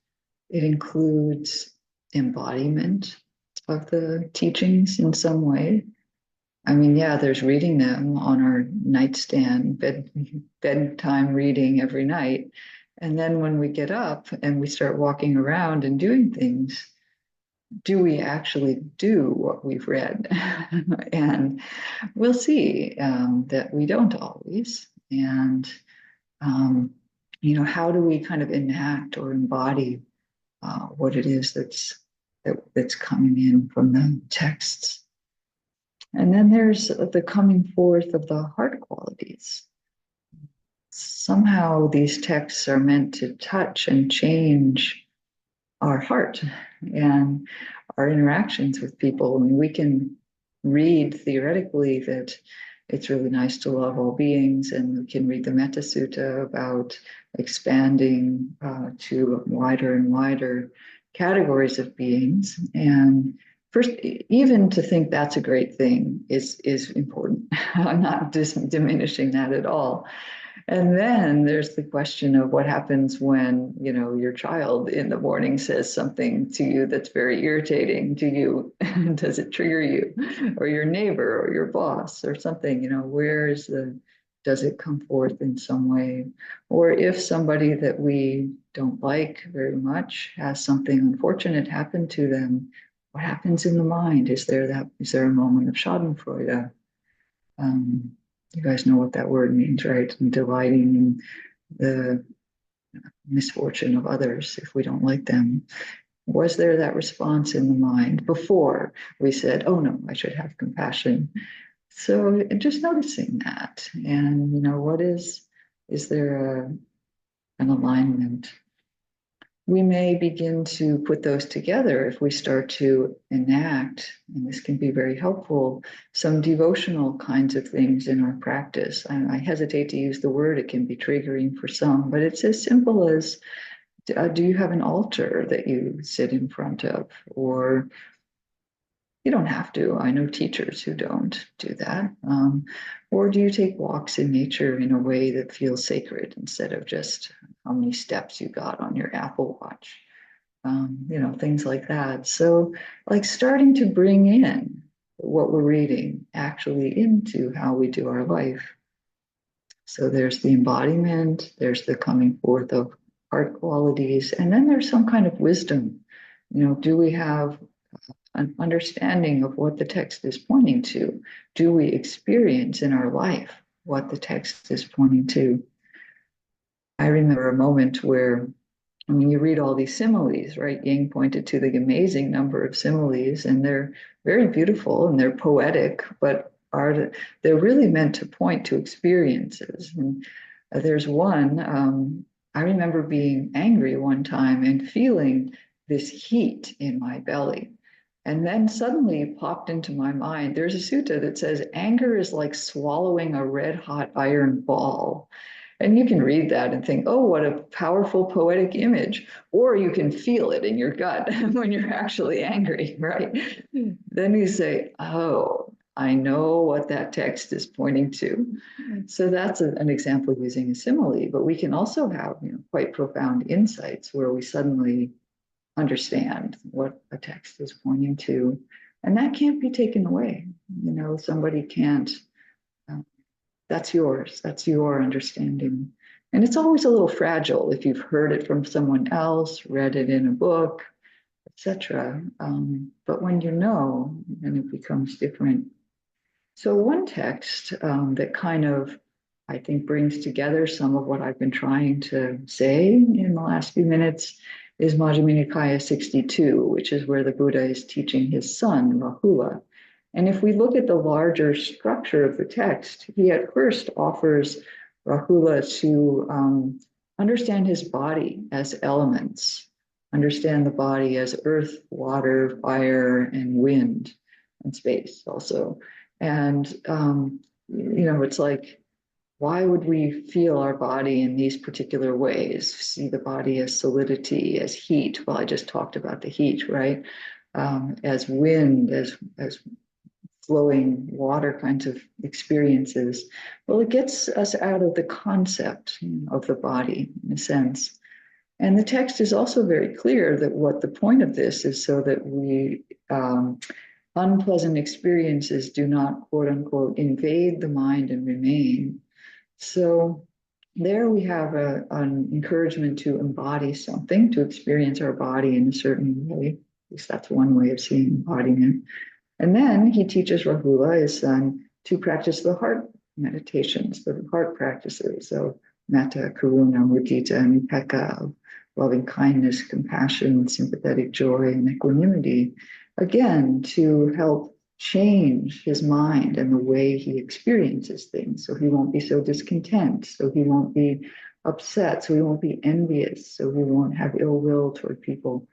It includes embodiment of the teachings in some way. I mean, yeah, there's reading them on our nightstand, bedtime reading every night. And then when we get up and we start walking around and doing things, do we actually do what we've read? And we'll see that we don't always. And, how do we kind of enact or embody what it is that's coming in from the texts? And then there's the coming forth of the heart qualities. somehow these texts are meant to touch and change our heart and our interactions with people. I mean, we can read theoretically that it's really nice to love all beings, and we can read the Metta Sutta about expanding to wider and wider categories of beings. And first, even to think that's a great thing is important. I'm not diminishing that at all. And then there's the question of what happens when, you know, your child in the morning says something to you that's very irritating to you. Does it trigger you? Or your neighbor or your boss or something, you know, does it come forth in some way? Or if somebody that we don't like very much has something unfortunate happen to them, what happens in the mind? Is there a moment of Schadenfreude? You guys know what that word means, right? And delighting in the misfortune of others if we don't like them. Was there that response in the mind before we said, oh no, I should have compassion? So just noticing that. And, you know, is there an alignment? We may begin to put those together if we start to enact, and this can be very helpful, some devotional kinds of things in our practice. I hesitate to use the word, it can be triggering for some, but it's as simple as, do you have an altar that you sit in front of? Or you don't have to. I know teachers who don't do that. Or do you take walks in nature in a way that feels sacred instead of just how many steps you got on your Apple Watch? You know, things like that. So, like starting to bring in what we're reading actually into how we do our life. So there's the embodiment, there's the coming forth of heart qualities, and then there's some kind of wisdom. You know, do we have an understanding of what the text is pointing to? Do we experience in our life what the text is pointing to? I remember a moment where, I mean, you read all these similes, right? Ying pointed to the amazing number of similes, and they're very beautiful and they're poetic, but they're really meant to point to experiences. And there's one, I remember being angry one time and feeling this heat in my belly. And then suddenly it popped into my mind, there's a sutta that says, anger is like swallowing a red hot iron ball. And you can read that and think, oh, what a powerful poetic image. Or you can feel it in your gut when you're actually angry, right? Then you say, oh, I know what that text is pointing to. So that's an example using a simile, but we can also have, you know, quite profound insights where we suddenly understand what a text is pointing to, and that can't be taken away. You know, somebody can't, that's yours, that's your understanding. And it's always a little fragile if you've heard it from someone else, read it in a book, etc. But when you know, then it becomes different. So one text that kind of, I think, brings together some of what I've been trying to say in the last few minutes is Majjhima Nikaya 62, which is where the Buddha is teaching his son, Rahula. And if we look at the larger structure of the text, he at first offers Rahula to understand his body as elements, understand the body as earth, water, fire, and wind, and space also. And, you know, it's like, why would we feel our body in these particular ways? See the body as solidity, as heat. Well, I just talked about the heat, right? As wind, as flowing water kinds of experiences. Well, it gets us out of the concept, you know, of the body in a sense. And the text is also very clear that what the point of this is so that we unpleasant experiences do not, quote unquote, invade the mind and remain. So there we have an encouragement to embody something, to experience our body in a certain way. At least that's one way of seeing embodiment. And then he teaches Rahula, his son, to practice the heart meditations, the heart practices. So metta, karuna, mudita, and upekkha, loving kindness, compassion, sympathetic joy, and equanimity. Again, to help change his mind and the way he experiences things. So he won't be so discontent. So he won't be upset. So he won't be envious. So he won't have ill will toward people.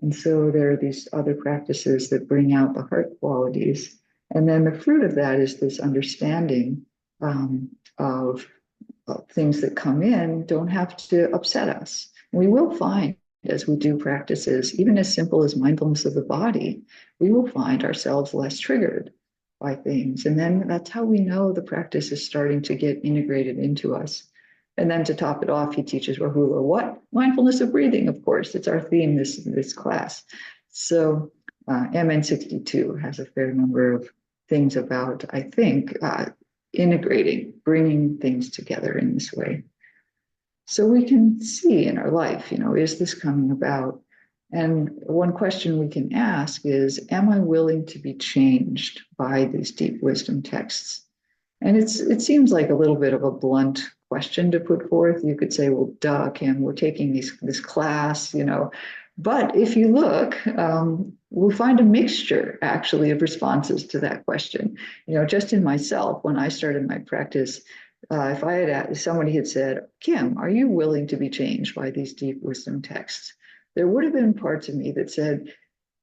And so there are these other practices that bring out the heart qualities. And then the fruit of that is this understanding of things that come in don't have to upset us. We will find as we do practices, even as simple as mindfulness of the body, we will find ourselves less triggered by things. And then that's how we know the practice is starting to get integrated into us. And then to top it off, he teaches Rahula what? Mindfulness of breathing, of course. It's our theme this class. So MN62 has a fair number of things about, I think, integrating, bringing things together in this way. So we can see in our life, is this coming about? And one question we can ask is, am I willing to be changed by these deep wisdom texts? And it seems like a little bit of a blunt question to put forth. You could say, well, duh, Kim, we're taking this class, But if you look, we'll find a mixture actually of responses to that question. Just in myself, when I started my practice, if somebody had said, Kim, are you willing to be changed by these deep wisdom texts? There would have been parts of me that said,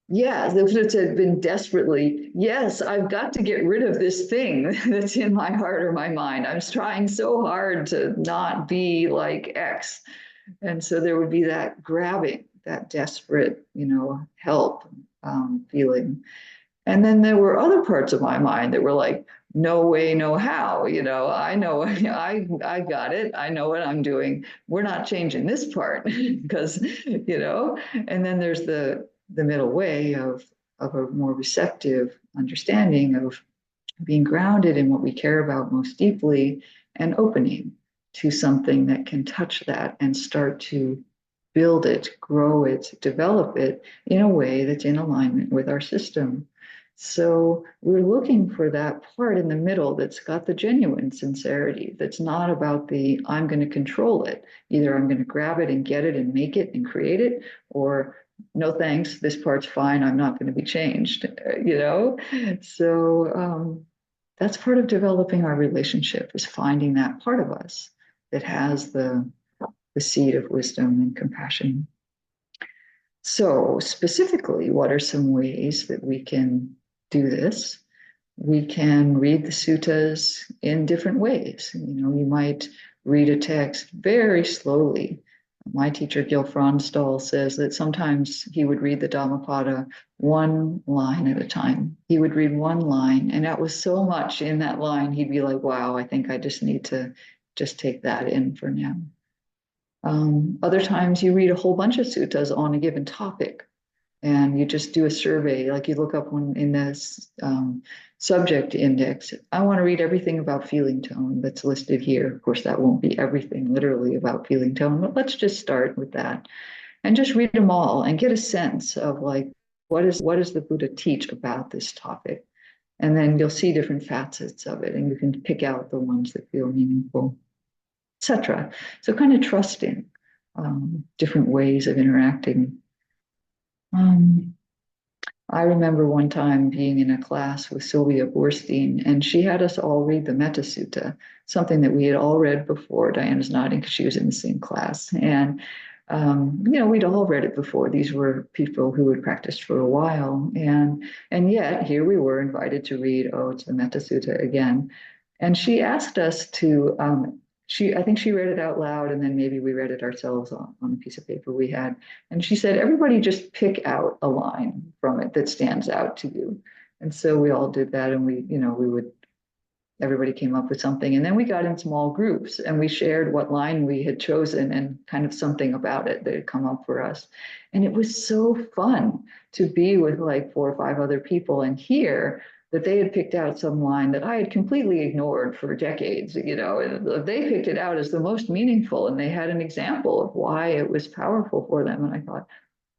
yes, that had been desperately, yes, I've got to get rid of this thing that's in my heart or my mind. I'm trying so hard to not be like X. And so there would be that grabbing, that desperate, help feeling. And then there were other parts of my mind that were like, no way, no how, I know, I got it. I know what I'm doing. We're not changing this part because, and then there's the middle way of a more receptive understanding of being grounded in what we care about most deeply and opening to something that can touch that and start to build it, grow it, develop it in a way that's in alignment with our system. So we're looking for that part in the middle that's got the genuine sincerity, that's not about the, I'm going to control it. Either I'm going to grab it and get it and make it and create it, or no thanks, this part's fine, I'm not going to be changed, So that's part of developing our relationship, is finding that part of us that has the seed of wisdom and compassion. So specifically, what are some ways that we can do this? We can read the suttas in different ways. You might read a text very slowly. My teacher, Gil Fronsdal, says that sometimes he would read the Dhammapada one line at a time. He would read one line, and that was so much in that line, he'd be like, wow, I think I just need to just take that in for now. Other times you read a whole bunch of suttas on a given topic, and you just do a survey, like you look up one in this subject index. I want to read everything about feeling tone that's listed here. Of course, that won't be everything literally about feeling tone, but let's just start with that and just read them all and get a sense of like, what does the Buddha teach about this topic? And then you'll see different facets of it, and you can pick out the ones that feel meaningful, etc. So kind of trusting different ways of interacting. I remember one time being in a class with Sylvia Borstein, and she had us all read the Metta Sutta, something that we had all read before. Diana's nodding because she was in the same class. And, we'd all read it before. These were people who had practiced for a while. And yet here we were invited to read, it's the Metta Sutta again. And she asked us to, I think she read it out loud, and then maybe we read it ourselves on a piece of paper we had. And she said, everybody just pick out a line from it that stands out to you. And so we all did that, and everybody came up with something. And then we got in small groups and we shared what line we had chosen and kind of something about it that had come up for us. And it was so fun to be with like 4 or 5 other people and hear that they had picked out some line that I had completely ignored for decades, and they picked it out as the most meaningful, and they had an example of why it was powerful for them. And I thought,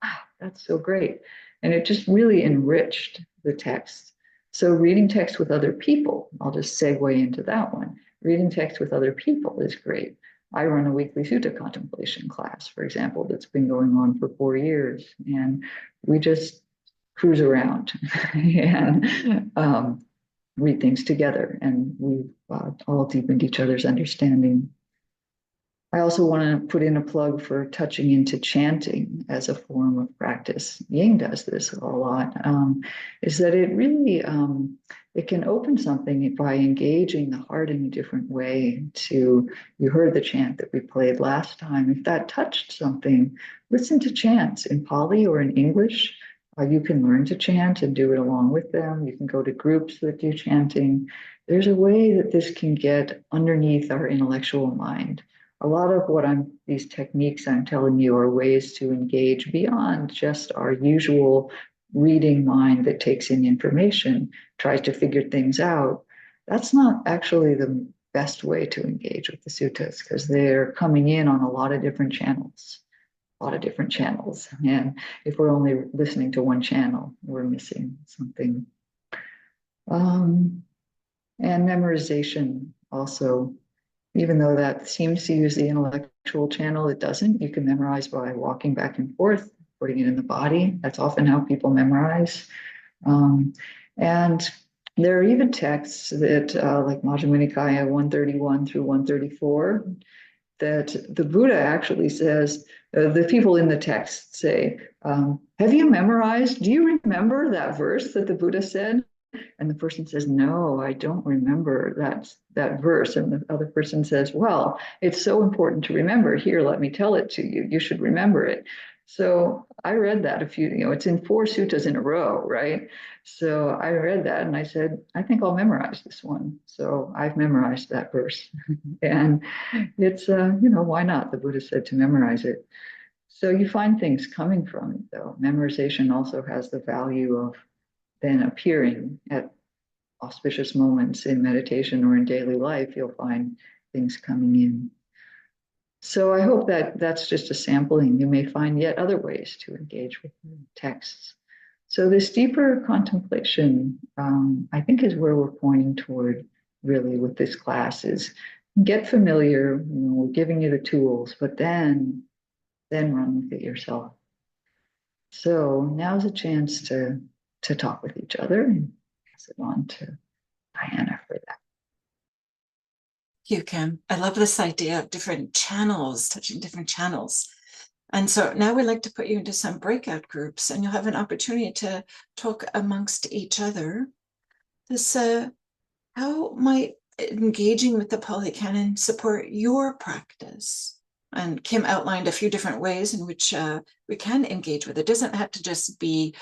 wow, that's so great. And it just really enriched the text. So reading text with other people, I'll just segue into that one. Reading text with other people is great. I run a weekly sutta contemplation class, for example, that's been going on for 4 years. And we just cruise around and read things together. And we've all deepened each other's understanding. I also want to put in a plug for touching into chanting as a form of practice. Ying does this a lot, is that it really, it can open something by engaging the heart in a different way to, you heard the chant that we played last time. If that touched something, listen to chants in Pali or in English. You can learn to chant and do it along with them. You can go to groups that do chanting. There's a way that this can get underneath our intellectual mind. A lot of these techniques I'm telling you are ways to engage beyond just our usual reading mind that takes in information, tries to figure things out. That's not actually the best way to engage with the suttas because they're coming in on a lot of different channels. And if we're only listening to one channel, we're missing something. And memorization also. Even though that seems to use the intellectual channel, it doesn't. You can memorize by walking back and forth, putting it in the body. That's often how people memorize. And there are even texts that, like Majjhima Nikaya 131 through 134, that the Buddha actually says, the people in the text say, have you memorized? Do you remember that verse that the Buddha said? And the person says, no, I don't remember that verse. And the other person says, well, it's so important to remember. Here, let me tell it to you. You should remember it. So I read that it's in 4 suttas in a row, right? So I read that and I said, I think I'll memorize this one. So I've memorized that verse. And it's, why not? The Buddha said to memorize it. So you find things coming from it, though. Memorization also has the value of then appearing at auspicious moments in meditation or in daily life. You'll find things coming in. So I hope that that's just a sampling. You may find yet other ways to engage with texts. So this deeper contemplation, I think, is where we're pointing toward really with this class is get familiar, we're giving you the tools, but then run with it yourself. So now's a chance to talk with each other and pass it on to Diana for that. Thank you, Kim. I love this idea of different channels, touching different channels. And so now we'd like to put you into some breakout groups and you'll have an opportunity to talk amongst each other. This, how might engaging with the Pali Canon support your practice? And Kim outlined a few different ways in which we can engage with it. It doesn't have to just be,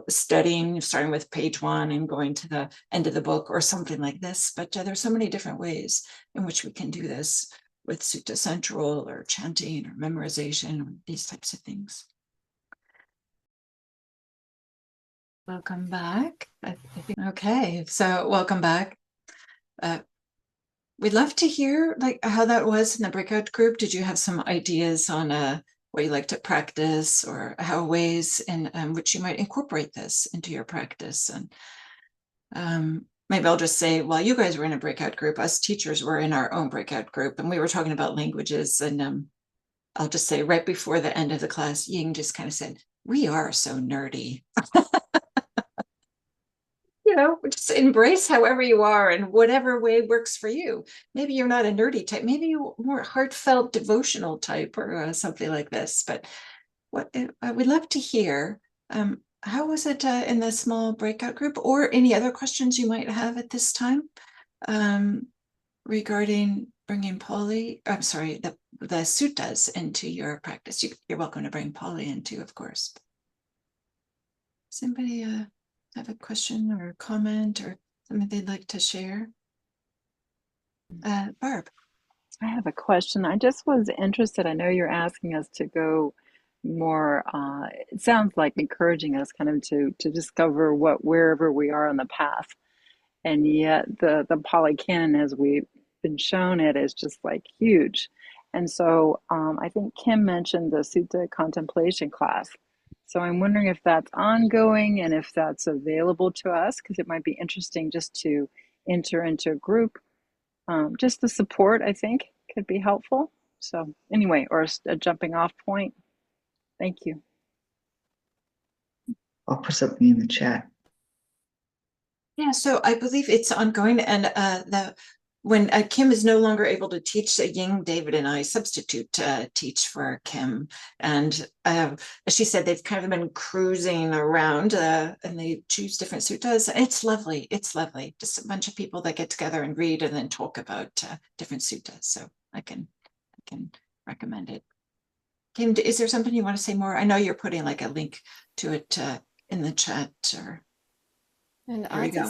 studying, starting with page 1 and going to the end of the book or something like this. But there's so many different ways in which we can do this with Sutta Central or chanting or memorization or these types of things. Welcome back. Okay, so welcome back. We'd love to hear how that was in the breakout group. Did you have some ideas on what you like to practice or how ways in which you might incorporate this into your practice? And maybe I'll just say, while you guys were in a breakout group, us teachers were in our own breakout group and we were talking about languages. And I'll just say right before the end of the class, Ying just kind of said, we are so nerdy. Just embrace however you are and whatever way works for you. Maybe you're not a nerdy type, maybe you're more heartfelt devotional type or something like this. But what I would love to hear, how was it in the small breakout group or any other questions you might have at this time regarding bringing the suttas into your practice. You're welcome to bring Pali into, of course. Does anybody have a question or a comment or something they'd like to share? Barb. I have a question. I just was interested. I know you're asking us to go more, it sounds like encouraging us kind of to discover wherever we are on the path. And yet the Pali Canon, as we've been shown it, is just like huge. And so I think Kim mentioned the Sutta contemplation class. So I'm wondering if that's ongoing and if that's available to us, because it might be interesting just to enter into a group. Just the support, I think, could be helpful. So anyway, or a jumping off point. Thank you. I'll put something in the chat. Yeah, so I believe it's ongoing, and when Kim is no longer able to teach, Ying, David, and I substitute teach for Kim, and as she said, they've kind of been cruising around, and they choose different suttas. It's lovely. It's lovely. Just a bunch of people that get together and read and then talk about different suttas. So I can recommend it. Kim, is there something you want to say more? I know you're putting like a link to it in the chat, or. And There we go.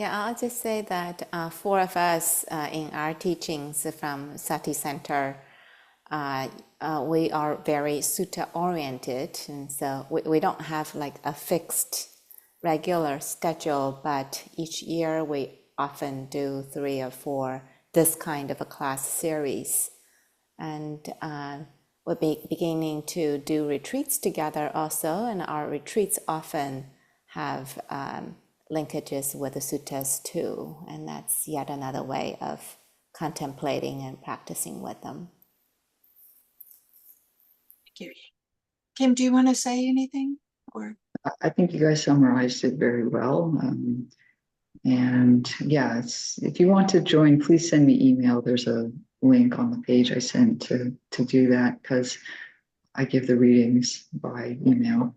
I'll just say that four of us in our teachings from Sati Center, we are very sutta oriented, and so we don't have like a fixed regular schedule, but each year we often do 3 or 4 this kind of a class series, and we'll be beginning to do retreats together also, and our retreats often have linkages with the suttas too, and that's yet another way of contemplating and practicing with them. Thank you. Kim, do you want to say anything? Or I think you guys summarized it very well. And yeah, if you want to join, please send me email. There's a link on the page I sent to do that, because I give the readings by email.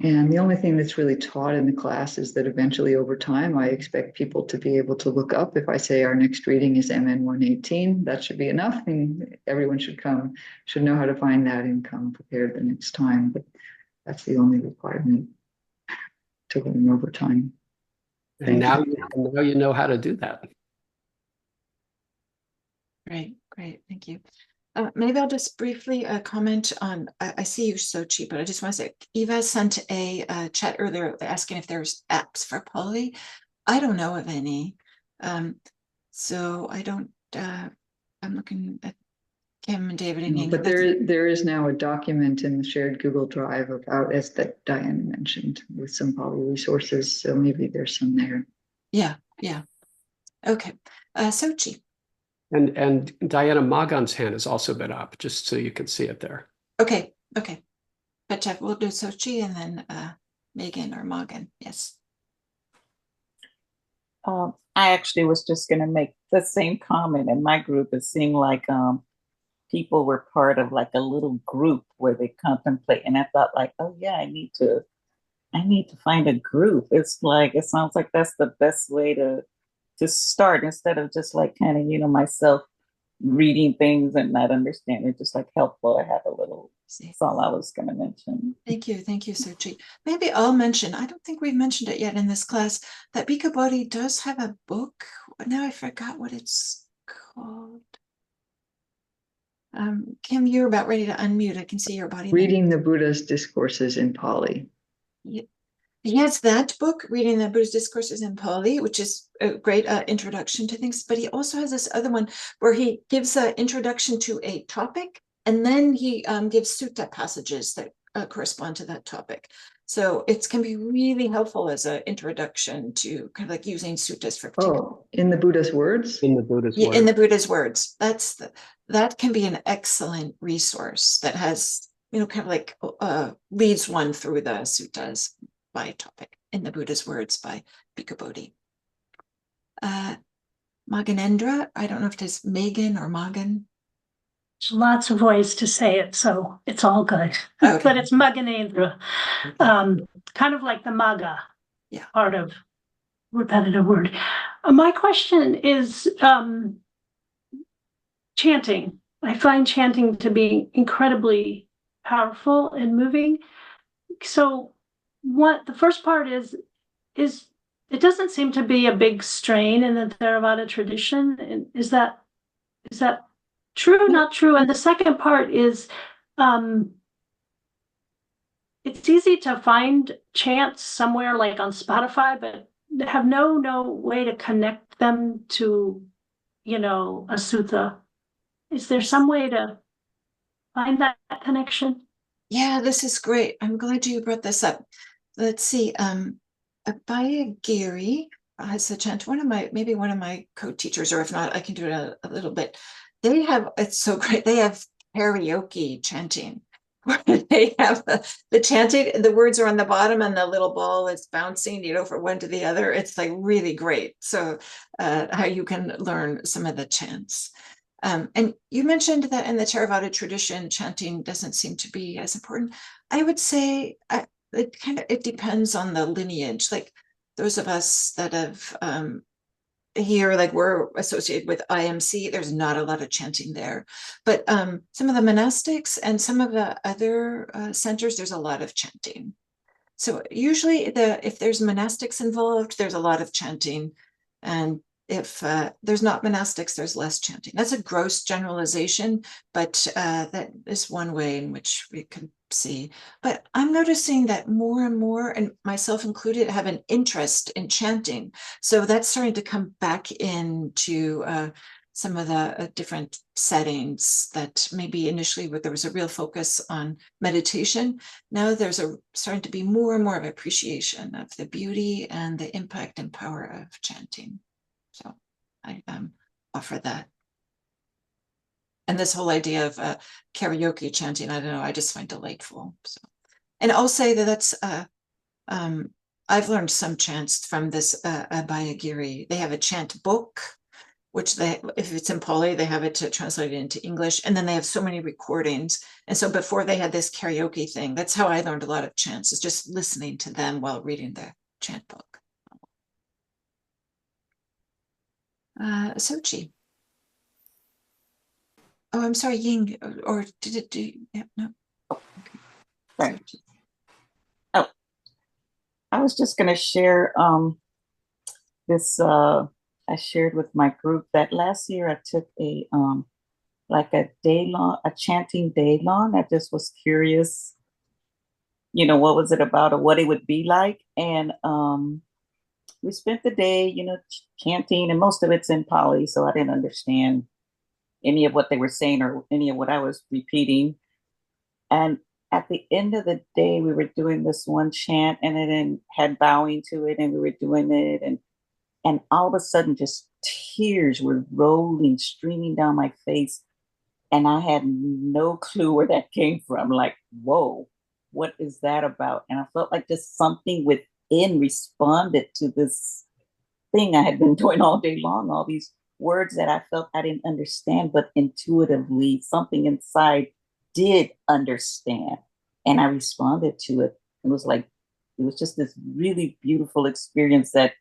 And the only thing that's really taught in the class is that eventually over time, I expect people to be able to look up. If I say our next reading is MN 118, that should be enough. And everyone should know how to find that and come prepared the next time. But that's the only requirement to learn over time. And now you know how to do that. great, thank you. Maybe I'll just briefly comment on, I see you, Sochi, but I just want to say, Eva sent a chat earlier asking if there's apps for Pali. I don't know of any. So I don't, I'm looking at Kim and David and Ying. But there is now a document in the shared Google Drive about, as that Diana mentioned, with some Pali resources. So maybe there's some there. Yeah. Okay. Sochi. And Diana Magan's hand has also been up, just so you can see it there. Okay. But we'll do Sochi and then Megan or Magan. Yes. I actually was just going to make the same comment. In my group, it seemed like people were part of like a little group where they contemplate, and I thought like, oh yeah, I need to find a group. It's like, it sounds like that's the best way to start, instead of just like kind of, myself reading things and not understanding, just like helpful to have a little. That's all I was going to mention. Thank you, Sochi. Maybe I'll mention, I don't think we've mentioned it yet in this class, that Bhikkhu Bodhi does have a book. Now I forgot what it's called. Kim, you're about ready to unmute. I can see your body. Reading the Buddha's Discourses in Pali. Yeah. He has that book, Reading the Buddha's Discourses in Pali, which is a great introduction to things. But he also has this other one where he gives an introduction to a topic, and then he gives sutta passages that correspond to that topic. So it can be really helpful as an introduction to kind of like using suttas for particular. Oh, in the Buddha's words? In the Buddha's words. In the Buddha's words. That can be an excellent resource that has, kind of like leads one through the suttas by topic, In the Buddha's Words by Bhikkhu Bodhi. Maganendra, I don't know if it's Megan or Magan. There's lots of ways to say it, so it's all good. Okay. But it's Maganendra, kind of like the Maga part of repetitive word. My question is chanting. I find chanting to be incredibly powerful and moving. So the first part is it doesn't seem to be a big strain in the Theravada tradition. And is that true, not true? And the second part is it's easy to find chants somewhere like on Spotify, but have no way to connect them to, a sutta. Is there some way to find that connection? Yeah, this is great. I'm glad you brought this up. Let's see. Abaya Giri has a chant. One of my co-teachers, or if not, I can do it a little bit. It's so great. They have karaoke chanting. where they have the chanting, the words are on the bottom and the little ball is bouncing, from one to the other. It's like really great. So how you can learn some of the chants. And you mentioned that in the Theravada tradition, chanting doesn't seem to be as important. I would say it depends on the lineage. Like those of us that have here, like we're associated with IMC, there's not a lot of chanting there, but some of the monastics and some of the other centers, there's a lot of chanting. So usually if there's monastics involved, there's a lot of chanting, and if there's not monastics, there's less chanting. That's a gross generalization, but that is one way in which we can see. But I'm noticing that more and more, and myself included, have an interest in chanting. So that's starting to come back into some of the different settings that maybe initially where there was a real focus on meditation. Now there's starting to be more and more of appreciation of the beauty and the impact and power of chanting. So I offer that. And this whole idea of karaoke chanting, I don't know, I just find delightful. So, and I'll say that that's I've learned some chants from this Abhayagiri. They have a chant book, which if it's in Pali, they have it to translate it into English, and then they have so many recordings. And so before they had this karaoke thing, that's how I learned a lot of chants, is just listening to them while reading the chant book. Sochi. Oh, I'm sorry, Ying, or did it do? Yeah, no. Oh, okay. Sorry. Oh, I was just going to share this. I shared with my group that last year I took a like a chanting day long. I just was curious, what was it about or what it would be like, and we spent the day, chanting, and most of it's in Pali, so I didn't understand any of what they were saying or any of what I was repeating. And at the end of the day, we were doing this one chant, and then had bowing to it, and we were doing it, and all of a sudden, just tears were rolling, streaming down my face, and I had no clue where that came from. Like, whoa, what is that about? And I felt like just something within responded to this thing I had been doing all day long, all these words that I felt I didn't understand, but intuitively something inside did understand. And I responded to it. It was just this really beautiful experience that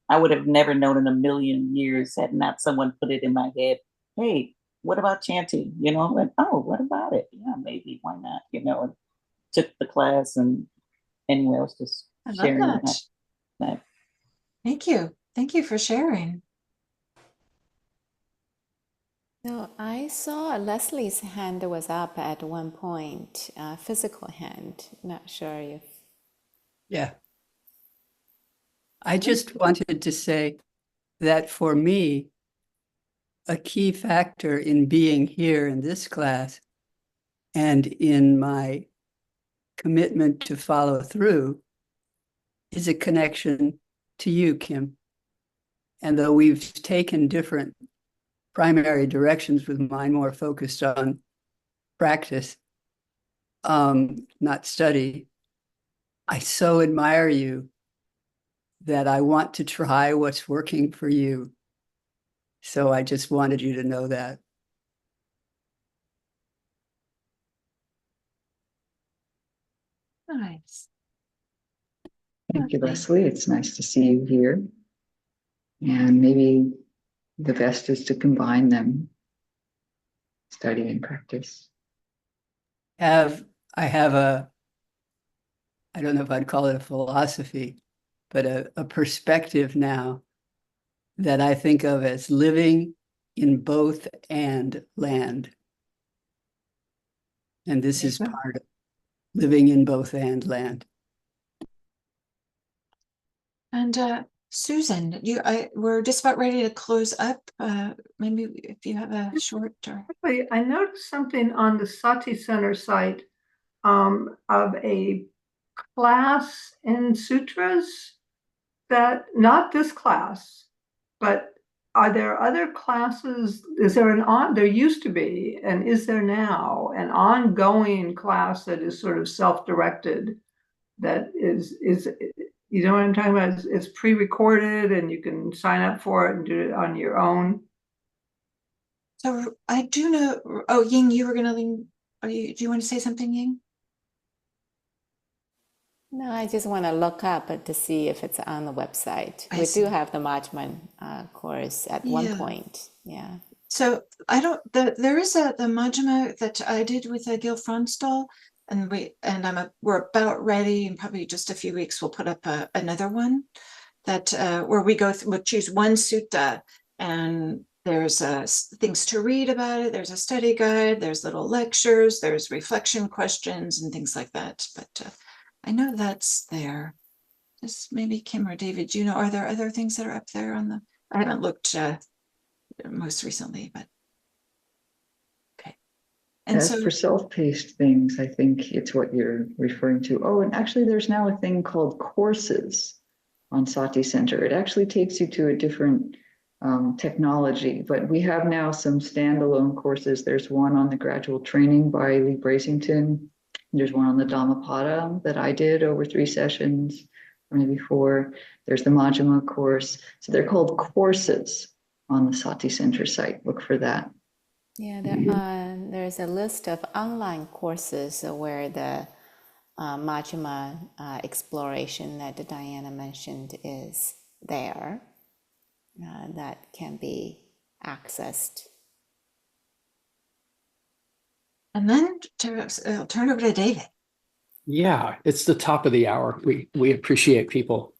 I would have never known in a million years had not someone put it in my head. Hey, what about chanting? And oh, what about it? Yeah, maybe, why not? And took the class, and anyway, I was just sharing that. Thank you. Thank you for sharing. So I saw Leslie's hand was up at one point, physical hand. Not sure if. Yeah. I just wanted to say that for me, a key factor in being here in this class and in my commitment to follow through is a connection to you, Kim. And though we've taken different primary directions, with mine more focused on practice, not study, I so admire you that I want to try what's working for you. So I just wanted you to know that. Nice. Thank you, Leslie. It's nice to see you here. And maybe the best is to combine them, study and practice. I have I don't know if I'd call it a philosophy, but a perspective now that I think of as living in both and land. And this is part of living in both and land. And Susan, we're just about ready to close up. Maybe if you have a short or. I noticed something on the Sati Center site of a class in sutras that, not this class, but are there other classes? Is there there used to be, and is there now an ongoing class that is sort of self-directed, that is, you know what I'm talking about? It's pre-recorded and you can sign up for it and do it on your own? So I do know, oh, Ying, you were going to, do you want to say something, Ying? No, I just want to look up to see if it's on the website. I We see. do have the Majman course at one Yeah. point. Yeah. So I don't, there is the Majjhima that I did with Gil Fronsdal, and we're about ready, and probably just a few weeks we'll put up another one that where we'll choose one sutta, and there's things to read about it. There's a study guide, there's little lectures, there's reflection questions and things like that. But I know that's there. Just maybe Kim or David, do you know, are there other things that are up there on the, I haven't looked most recently, but okay. And As so for self-paced things, I think it's what you're referring to. Oh, and actually there's now a thing called courses on Sati Center. It actually takes you to a different technology, but we have now some standalone courses. There's one on the gradual training by Lee Brasington. There's one on the Dhammapada that I did over 3 sessions, or maybe 4. There's the Majjhima course. So they're called courses on the Sati Center site. Look for that. Yeah, there's a list of online courses where the Majjhima exploration that Diana mentioned is there that can be accessed. and then I'll turn over to David. Yeah, it's the top of the hour. We appreciate people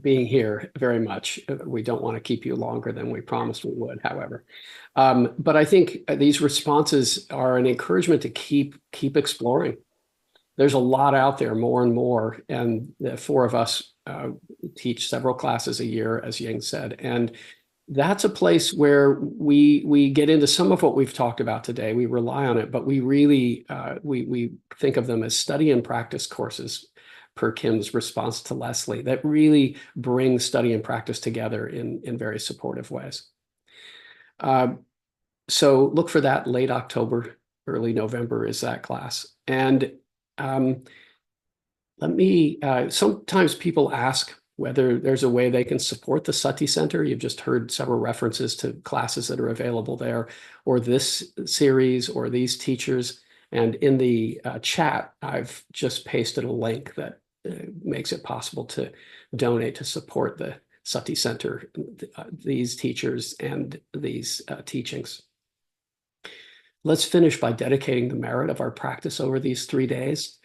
being here very much. We don't want to keep you longer than we promised we would, however. But I think these responses are an encouragement to keep exploring. There's a lot out there, more and more, and the 4 of us teach several classes a year, as Ying said, and that's a place where we get into some of what we've talked about today. We rely on it, but we really we think of them as study and practice courses, per Kim's response to Leslie, that really bring study and practice together in very supportive ways. So look for that late October, early November is that class. And sometimes people ask whether there's a way they can support the Sati Center. You've just heard several references to classes that are available there, or this series, or these teachers. And in the chat, I've just pasted a link that makes it possible to donate to support the Sati Center, these teachers, and these teachings. Let's finish by dedicating the merit of our practice over these 3 days.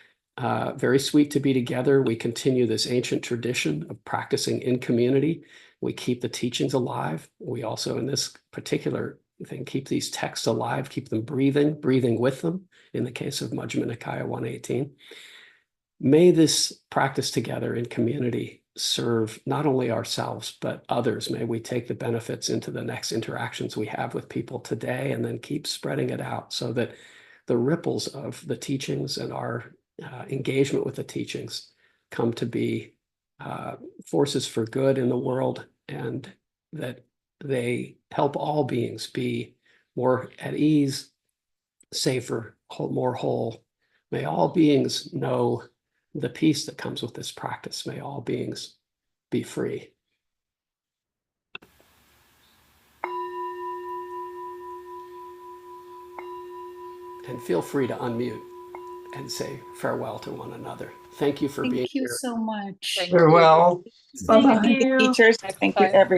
Very sweet to be together. We continue this ancient tradition of practicing in community. We keep the teachings alive. We also, in this particular thing, keep these texts alive, keep them breathing with them, in the case of Majjhima Nikaya 118. May this practice together in community serve not only ourselves, but others. May we take the benefits into the next interactions we have with people today, and then keep spreading it out so that the ripples of the teachings and our engagement with the teachings come to be forces for good in the world, and that they help all beings be more at ease, safer, more whole. May all beings know the peace that comes with this practice. May all beings be free. And feel free to unmute and say farewell to one another. Thank you for being here. Thank you so much. Thank Farewell. you. Bye-bye. Thank you. Teachers, thank you, Bye. everyone.